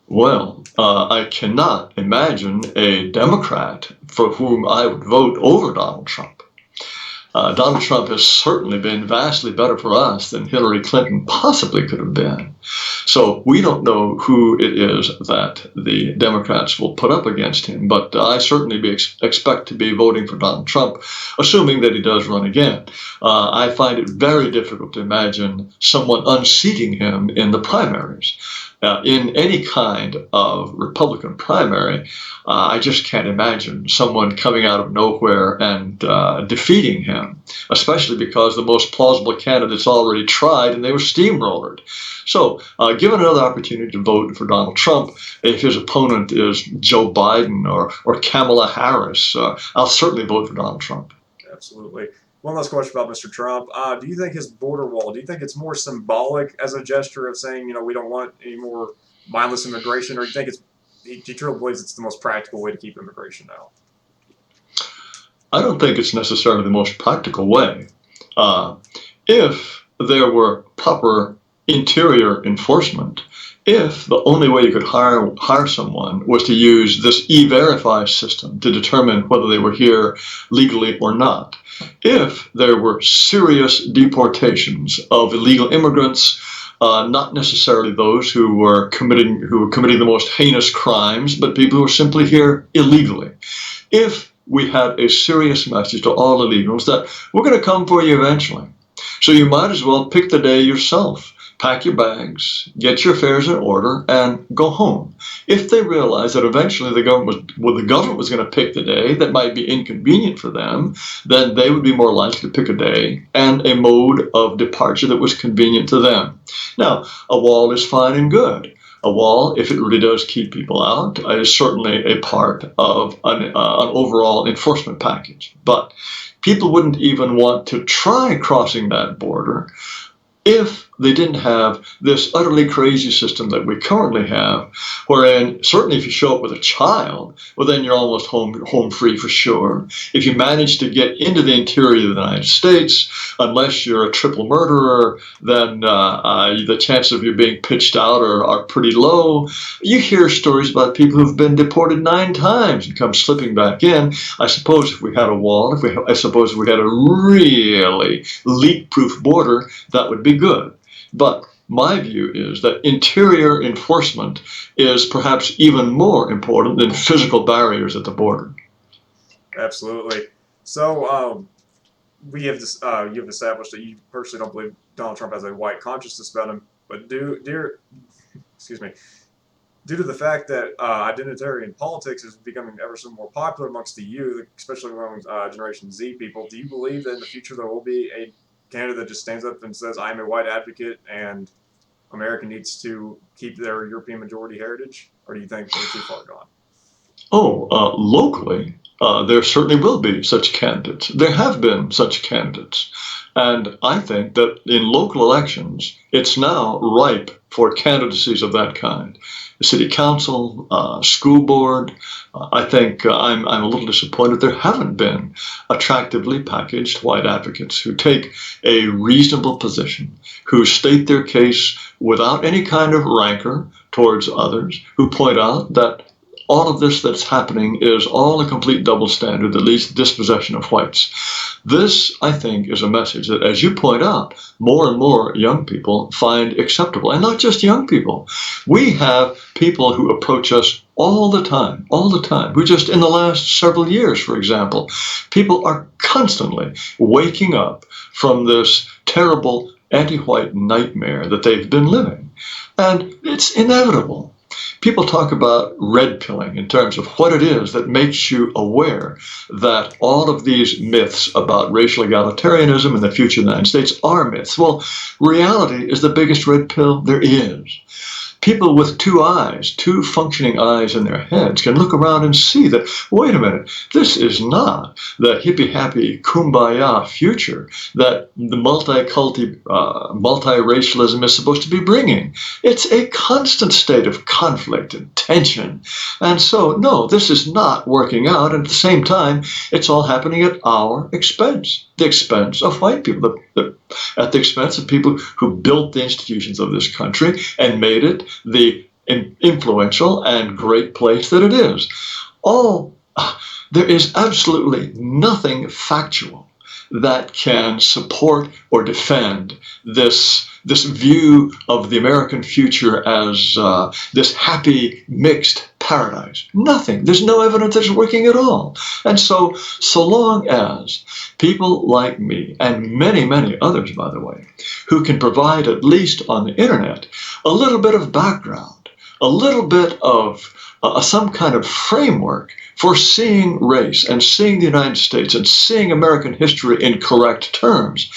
Well, I cannot imagine a Democrat for whom I would vote over Donald Trump. Donald Trump has certainly been vastly better for us than Hillary Clinton possibly could have been. So we don't know who it is that the Democrats will put up against him, but I certainly expect to be voting for Donald Trump, assuming that he does run again. I find it very difficult to imagine someone unseating him in the primaries. In any kind of Republican primary, I just can't imagine someone coming out of nowhere and defeating him, especially because the most plausible candidates already tried and they were steamrollered. So, given another opportunity to vote for Donald Trump, if his opponent is Joe Biden or Kamala Harris, I'll certainly vote for Donald Trump. Absolutely. One last question about Mr. Trump. Do you think his border wall, do you think it's more symbolic as a gesture of saying, we don't want any more mindless immigration, or do you think he truly believes it's the most practical way to keep immigration out? I don't think it's necessarily the most practical way. If there were proper interior enforcement, if the only way you could hire someone was to use this e-verify system to determine whether they were here legally or not, if there were serious deportations of illegal immigrants, not necessarily those who were committing the most heinous crimes, but people who were simply here illegally, if we had a serious message to all illegals that we're going to come for you eventually, so you might as well pick the day yourself. Pack your bags, get your affairs in order, and go home. If they realize that eventually the government was going to pick the day that might be inconvenient for them, then they would be more likely to pick a day and a mode of departure that was convenient to them. Now, a wall is fine and good. A wall, if it really does keep people out, is certainly a part of an overall enforcement package. But people wouldn't even want to try crossing that border if they didn't have this utterly crazy system that we currently have, wherein certainly if you show up with a child, well, then you're almost home free for sure. If you manage to get into the interior of the United States, unless you're a triple murderer, then the chances of you being pitched out are pretty low. You hear stories about people who've been deported 9 times and come slipping back in. I suppose if we had a wall, I suppose if we had a really leak-proof border, that would be good. But my view is that interior enforcement is perhaps even more important than physical barriers at the border. Absolutely. So we have this. You've established that you personally don't believe Donald Trump has a white consciousness about him, but excuse me, due to the fact that identitarian politics is becoming ever so more popular amongst the youth, especially among Generation Z people, do you believe that in the future there will be a candidate that just stands up and says, "I'm a white advocate and America needs to keep their European majority heritage," or do you think they're too far gone? Locally, there certainly will be such candidates. There have been such candidates. And I think that in local elections, it's now ripe for candidacies of that kind. The city council, school board. I think I'm a little disappointed there haven't been attractively packaged white advocates who take a reasonable position, who state their case without any kind of rancor towards others, who point out that all of this that's happening is all a complete double standard that leads to dispossession of whites. This, I think, is a message that, as you point out, more and more young people find acceptable. And not just young people. We have people who approach us all the time, who just in the last several years, for example, people are constantly waking up from this terrible anti-white nightmare that they've been living. And it's inevitable. People talk about red pilling in terms of what it is that makes you aware that all of these myths about racial egalitarianism and the future of the United States are myths. Well, reality is the biggest red pill there is. People with 2 eyes, 2 functioning eyes in their heads can look around and see that, wait a minute, this is not the hippy-happy kumbaya future that the multiracialism is supposed to be bringing. It's a constant state of conflict and tension. And so, no, this is not working out. And at the same time, it's all happening at our expense, the expense of white people, at the expense of people who built the institutions of this country and made it the influential and great place that it is. There is absolutely nothing factual that can support or defend this view of the American future as this happy mixed paradise. Nothing. There's no evidence that it's working at all. And so long as people like me, and many, many others, by the way, who can provide, at least on the internet, a little bit of background, a little bit of some kind of framework for seeing race and seeing the United States and seeing American history in correct terms,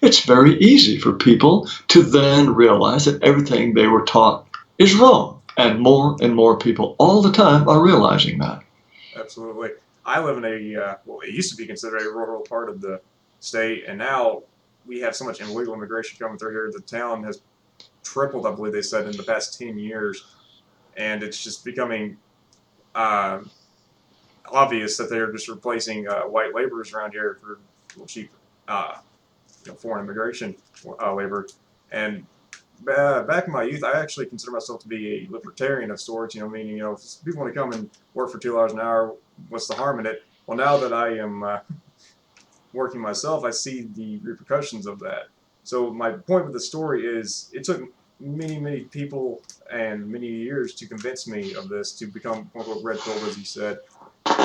it's very easy for people to then realize that everything they were taught is wrong. And more people all the time are realizing that. Absolutely. I live in it used to be considered a rural part of the state, and now we have so much illegal immigration coming through here. The town has tripled, I believe they said, in the past 10 years. And it's just becoming obvious that they're just replacing white laborers around here for cheap foreign immigration labor. And back in my youth, I actually consider myself to be a libertarian of sorts, meaning, if people want to come and work for $2 an hour, what's the harm in it? Well, now that I am working myself, I see the repercussions of that. So my point with the story is it took many, many people and many years to convince me of this, to become quote-unquote red pill, as you said.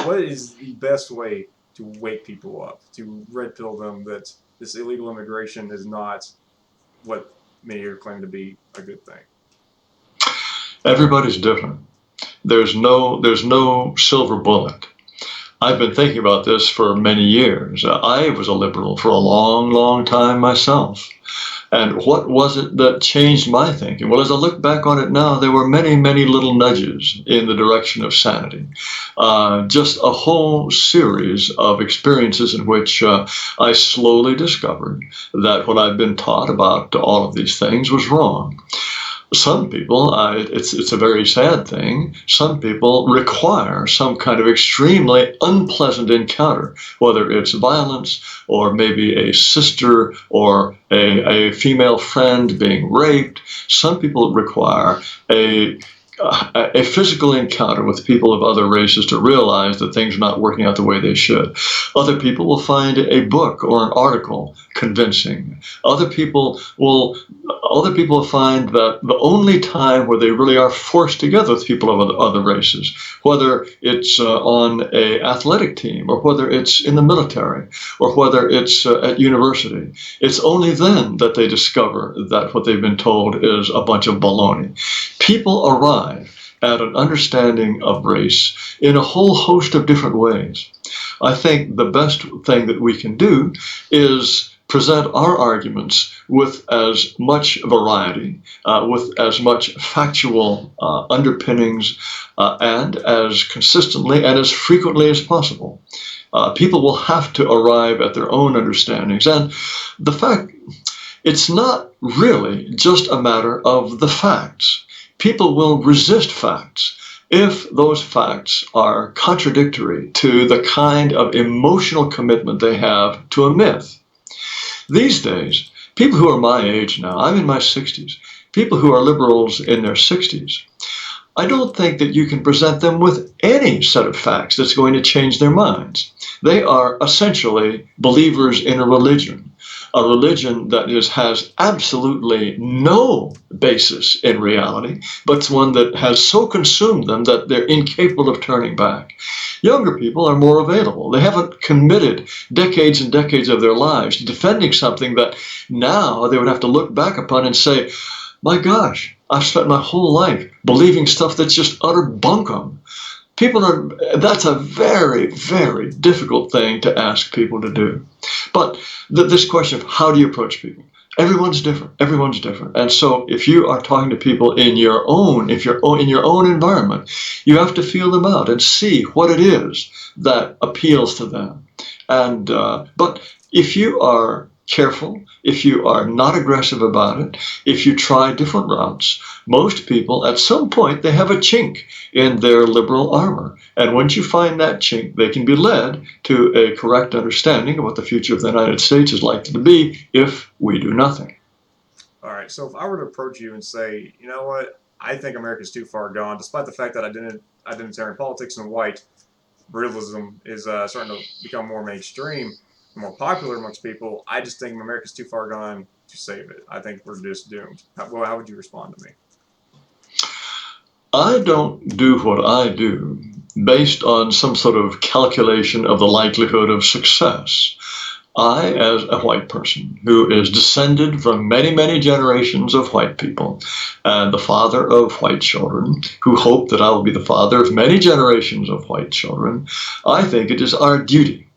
What is the best way to wake people up, to red pill them that this illegal immigration is not what many are claiming to be a good thing? Everybody's different. There's no silver bullet. I've been thinking about this for many years. I was a liberal for a long, long time myself. And what was it that changed my thinking? Well, as I look back on it now, there were many, many little nudges in the direction of sanity. Just a whole series of experiences in which I slowly discovered that what I'd been taught about all of these things was wrong. Some people, it's a very sad thing, some people require some kind of extremely unpleasant encounter, whether it's violence or maybe a sister or a female friend being raped. Some people require a physical encounter with people of other races to realize that things are not working out the way they should. Other people will find a book or an article convincing. Other people will find that the only time where they really are forced together with people of other races, whether it's on an athletic team or whether it's in the military or whether it's at university, it's only then that they discover that what they've been told is a bunch of baloney. People arrive at an understanding of race in a whole host of different ways. I think the best thing that we can do is present our arguments with as much variety, with as much factual underpinnings, and as consistently and as frequently as possible. People will have to arrive at their own understandings. And the fact, it's not really just a matter of the facts. People will resist facts if those facts are contradictory to the kind of emotional commitment they have to a myth. These days, people who are my age now, I'm in my 60s, people who are liberals in their 60s, I don't think that you can present them with any set of facts that's going to change their minds. They are essentially believers in a religion that has absolutely no basis in reality, but it's one that has so consumed them that they're incapable of turning back. Younger people are more available. They haven't committed decades and decades of their lives to defending something that now they would have to look back upon and say, my gosh, I've spent my whole life believing stuff that's just utter bunkum. That's a very, very difficult thing to ask people to do. But this question of how do you approach people? Everyone's different. Everyone's different. And so if you are talking to people in your own environment, you have to feel them out and see what it is that appeals to them. And but if you are careful, if you are not aggressive about it, if you try different routes, most people at some point they have a chink in their liberal armor. And once you find that chink, they can be led to a correct understanding of what the future of the United States is likely to be if we do nothing. All right, so if I were to approach you and say, you know what, I think America's too far gone, despite the fact that identitarian politics and white realism is starting to become more mainstream, more popular amongst people, I just think America's too far gone to save it. I think we're just doomed. How would you respond to me? I don't do what I do based on some sort of calculation of the likelihood of success. I, as a white person who is descended from many, many generations of white people and the father of white children who hope that I will be the father of many generations of white children, I think it is our duty,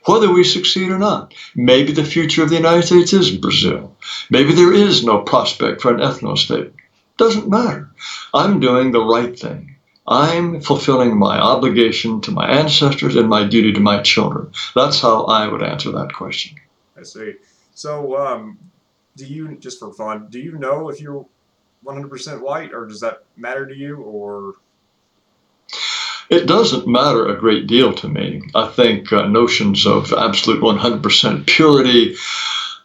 whether we succeed or not. Maybe the future of the United States is Brazil. Maybe there is no prospect for an ethnostate. Doesn't matter. I'm doing the right thing. I'm fulfilling my obligation to my ancestors and my duty to my children. That's how I would answer that question. I see. So, do you, just for fun, do you know if you're 100% white, or does that matter to you, or? It doesn't matter a great deal to me. I think notions of absolute 100% purity,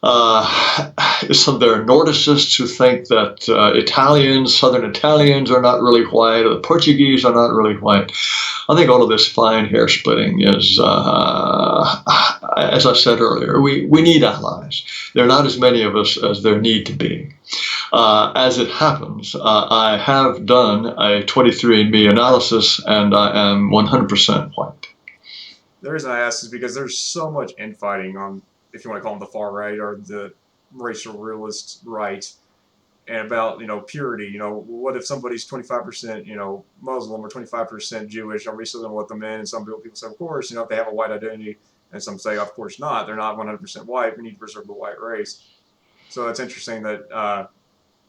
there are Nordicists who think that Southern Italians are not really white, or the Portuguese are not really white. I think all of this fine hair splitting is, as I said earlier, we need allies. There are not as many of us as there need to be. As it happens, I have done a 23andMe analysis, and I am 100% white. The reason I ask is because there's so much infighting on, if you want to call them the far right or the racial realist right, and about, purity. What if somebody's 25%, Muslim or 25% Jewish? Are we still going to let them in? And some people say, of course, if they have a white identity, and some say, of course not. They're not 100% white. We need to preserve the white race. So it's interesting that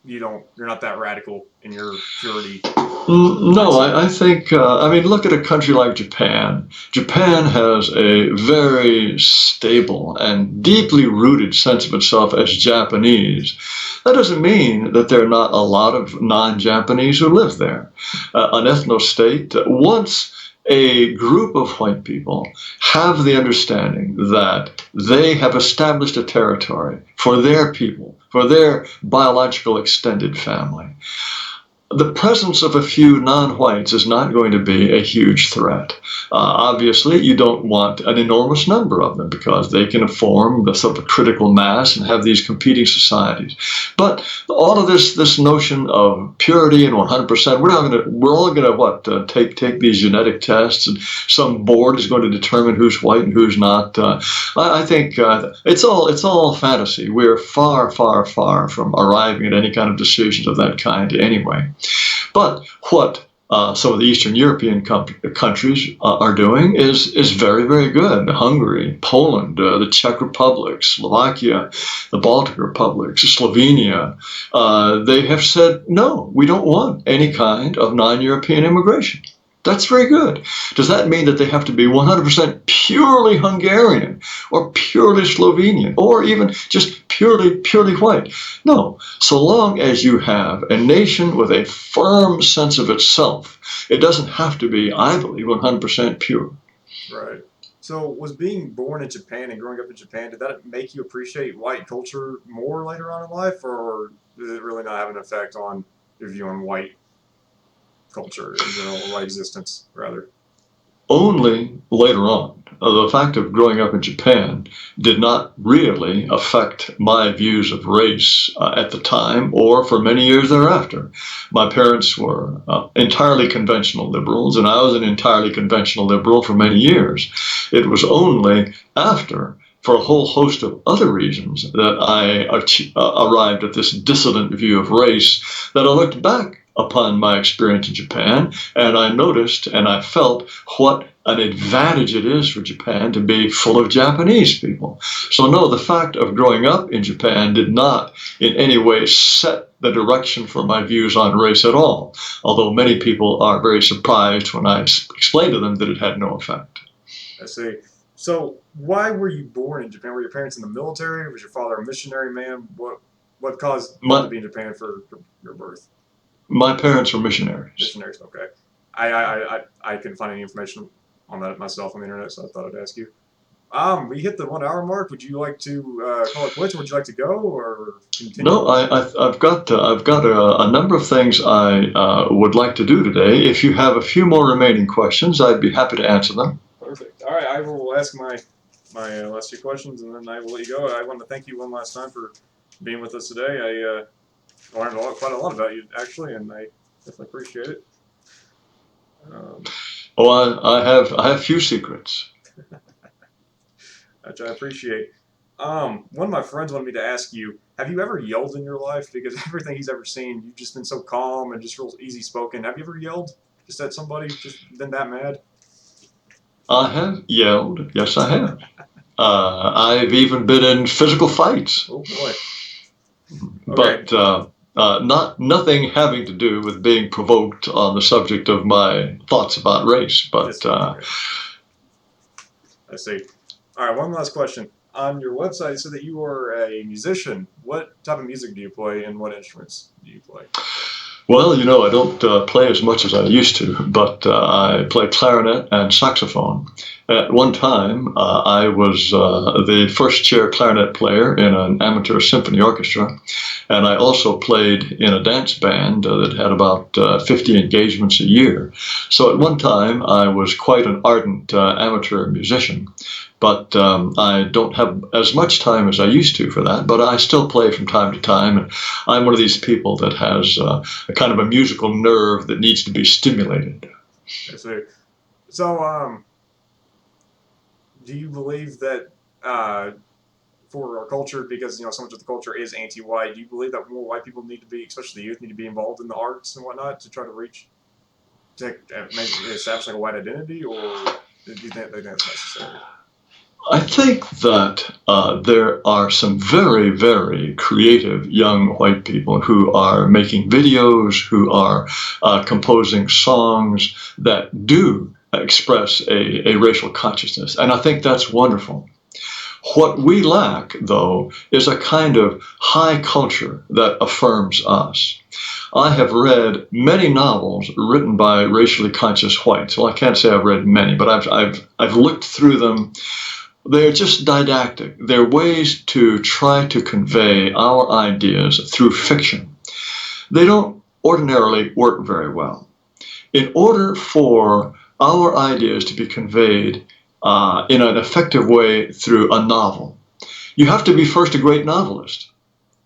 you're not that radical in your purity No, mindset. I think, I mean, look at a country like Japan. Japan has a very stable and deeply rooted sense of itself as Japanese. That doesn't mean that there are not a lot of non Japanese who live there. An ethnostate, once a group of white people have the understanding that they have established a territory for their people, for their biological extended family, the presence of a few non-whites is not going to be a huge threat. Obviously, you don't want an enormous number of them because they can form the sort of critical mass and have these competing societies. But all of this notion of purity and 100%, we're all gonna take these genetic tests and some board is going to determine who's white and who's not. I think it's all fantasy. We're far, far, far from arriving at any kind of decisions of that kind anyway. But what some of the Eastern European countries are doing is very, very good. Hungary, Poland, the Czech Republic, Slovakia, the Baltic republics, Slovenia, they have said, no, we don't want any kind of non-European immigration. That's very good. Does that mean that they have to be 100% purely Hungarian or purely Slovenian or even just purely white? No. So long as you have a nation with a firm sense of itself, it doesn't have to be, I believe, 100% pure. Right. So was being born in Japan and growing up in Japan, did that make you appreciate white culture more later on in life, or did it really not have an effect on your view on white culture in general, or white existence, rather? Only later on. The fact of growing up in Japan did not really affect my views of race at the time or for many years thereafter. My parents were entirely conventional liberals, and I was an entirely conventional liberal for many years. It was only after, for a whole host of other reasons, that I arrived at this dissident view of race, that I looked back upon my experience in Japan, and I noticed and I felt what an advantage it is for Japan to be full of Japanese people. So no, the fact of growing up in Japan did not in any way set the direction for my views on race at all, although many people are very surprised when I explain to them that it had no effect. I see. So why were you born in Japan? Were your parents in the military? Was your father a missionary man? What caused them to My, be in Japan for your birth? my parents were missionaries. Missionaries. Okay. I couldn't find any information on that myself on the internet, so I thought I'd ask you. We hit the 1 hour mark. Would you like to call it quits, or would you like to go, or continue? No, I've got a number of things I would like to do today. If you have a few more remaining questions, I'd be happy to answer them. Perfect. All right, I will ask my last few questions, and then I will let you go. I want to thank you one last time for being with us today. I learned quite a lot about you actually, and I definitely appreciate it. Um, Oh, I have few secrets. which I appreciate. One of my friends wanted me to ask you: have you ever yelled in your life? Because everything he's ever seen, you've just been so calm and just real easy spoken. Have you ever yelled just at somebody, just been that mad? I have yelled. Yes, I have. I've even been in physical fights, Oh boy. Okay. but nothing having to do with being provoked on the subject of my thoughts about race. But Okay. I see. All right. One last question. On your website, it said that you are a musician. What type of music do you play, and what instruments do you play? well, you know, I don't play as much as I used to, but I play clarinet and saxophone. At one time, I was the first chair clarinet player in an amateur symphony orchestra, and I also played in a dance band that had about 50 engagements a year. So at one time, I was quite an ardent amateur musician. But I don't have as much time as I used to for that, but I still play from time to time. And I'm one of these people that has a kind of a musical nerve that needs to be stimulated. I see. So, do you believe that for our culture, because so much of the culture is anti-white, do you believe that more white people need to be, especially the youth, need to be involved in the arts and whatnot to try to reach, to maybe establish like a white identity, or do you think that's necessary? I think that there are some very, very creative young white people who are making videos, who are composing songs that do express a racial consciousness. And I think that's wonderful. What we lack, though, is a kind of high culture that affirms us. I have read many novels written by racially conscious whites. Well, I can't say I've read many, but I've looked through them. They're just didactic. They're ways to try to convey our ideas through fiction. They don't ordinarily work very well. In order for our ideas to be conveyed in an effective way through a novel, you have to be first a great novelist.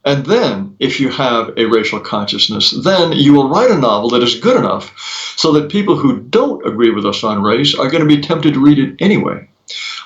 And then, if you have a racial consciousness, then you will write a novel that is good enough so that people who don't agree with us on race are going to be tempted to read it anyway.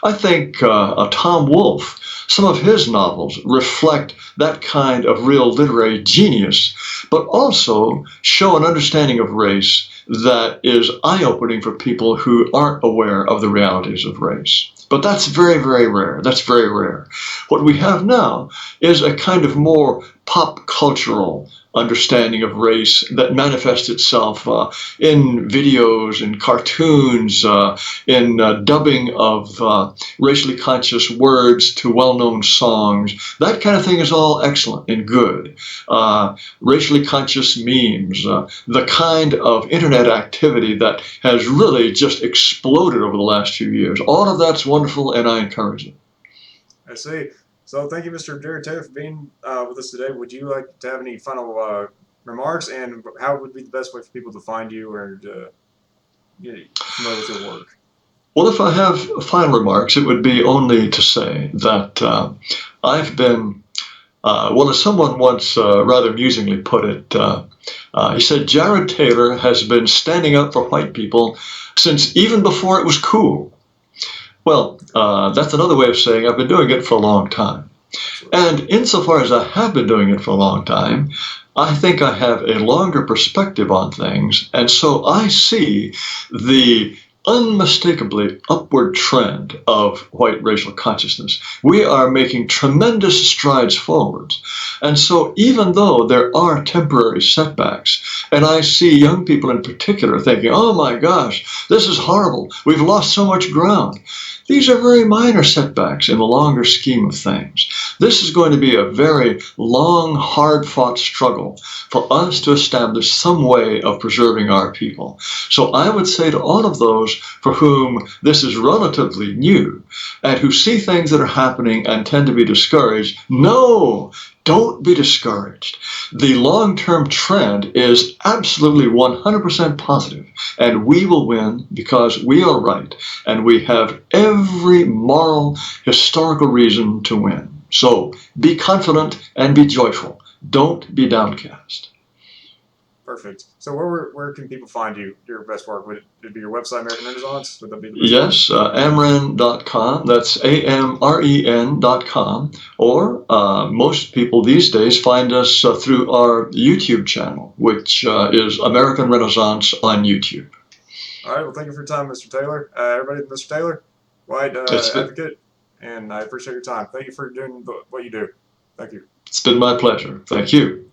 I think Tom Wolfe, some of his novels reflect that kind of real literary genius, but also show an understanding of race that is eye-opening for people who aren't aware of the realities of race. But that's very, very rare. That's very rare. What we have now is a kind of more pop cultural understanding of race that manifests itself in videos, in cartoons, in dubbing of racially conscious words to well-known songs. That kind of thing is all excellent and good. Racially conscious memes, the kind of internet activity that has really just exploded over the last few years. All of that's wonderful, and I encourage it. I see. So thank you, Mr. Jared Taylor, for being with us today. Would you like to have any final remarks, and how would be the best way for people to find you or to get familiar with your work? Well, if I have final remarks, it would be only to say that I've been, well, as someone once rather amusingly put it, he said, Jared Taylor has been standing up for white people since even before it was cool. Well, that's another way of saying I've been doing it for a long time. And insofar as I have been doing it for a long time, I think I have a longer perspective on things, and so I see the unmistakably upward trend of white racial consciousness. We are making tremendous strides forwards. And so even though there are temporary setbacks, and I see young people in particular thinking, oh my gosh, this is horrible, we've lost so much ground. These are very minor setbacks in the longer scheme of things. This is going to be a very long, hard-fought struggle for us to establish some way of preserving our people. So I would say to all of those for whom this is relatively new and who see things that are happening and tend to be discouraged, no, don't be discouraged. The long-term trend is absolutely 100% positive, and we will win because we are right, and we have every moral, historical reason to win. So be confident and be joyful. Don't be downcast. Perfect. So where can people find you, your best work? Would it be your website, American Renaissance? Would that be the best Yes, amren.com. That's AMREN.com. Or most people these days find us through our YouTube channel, which is American Renaissance on YouTube. All right. Well, thank you for your time, Mr. Taylor. Everybody, Mr. Taylor, white advocate, and I appreciate your time. Thank you for doing what you do. Thank you. It's been my pleasure. Thank you.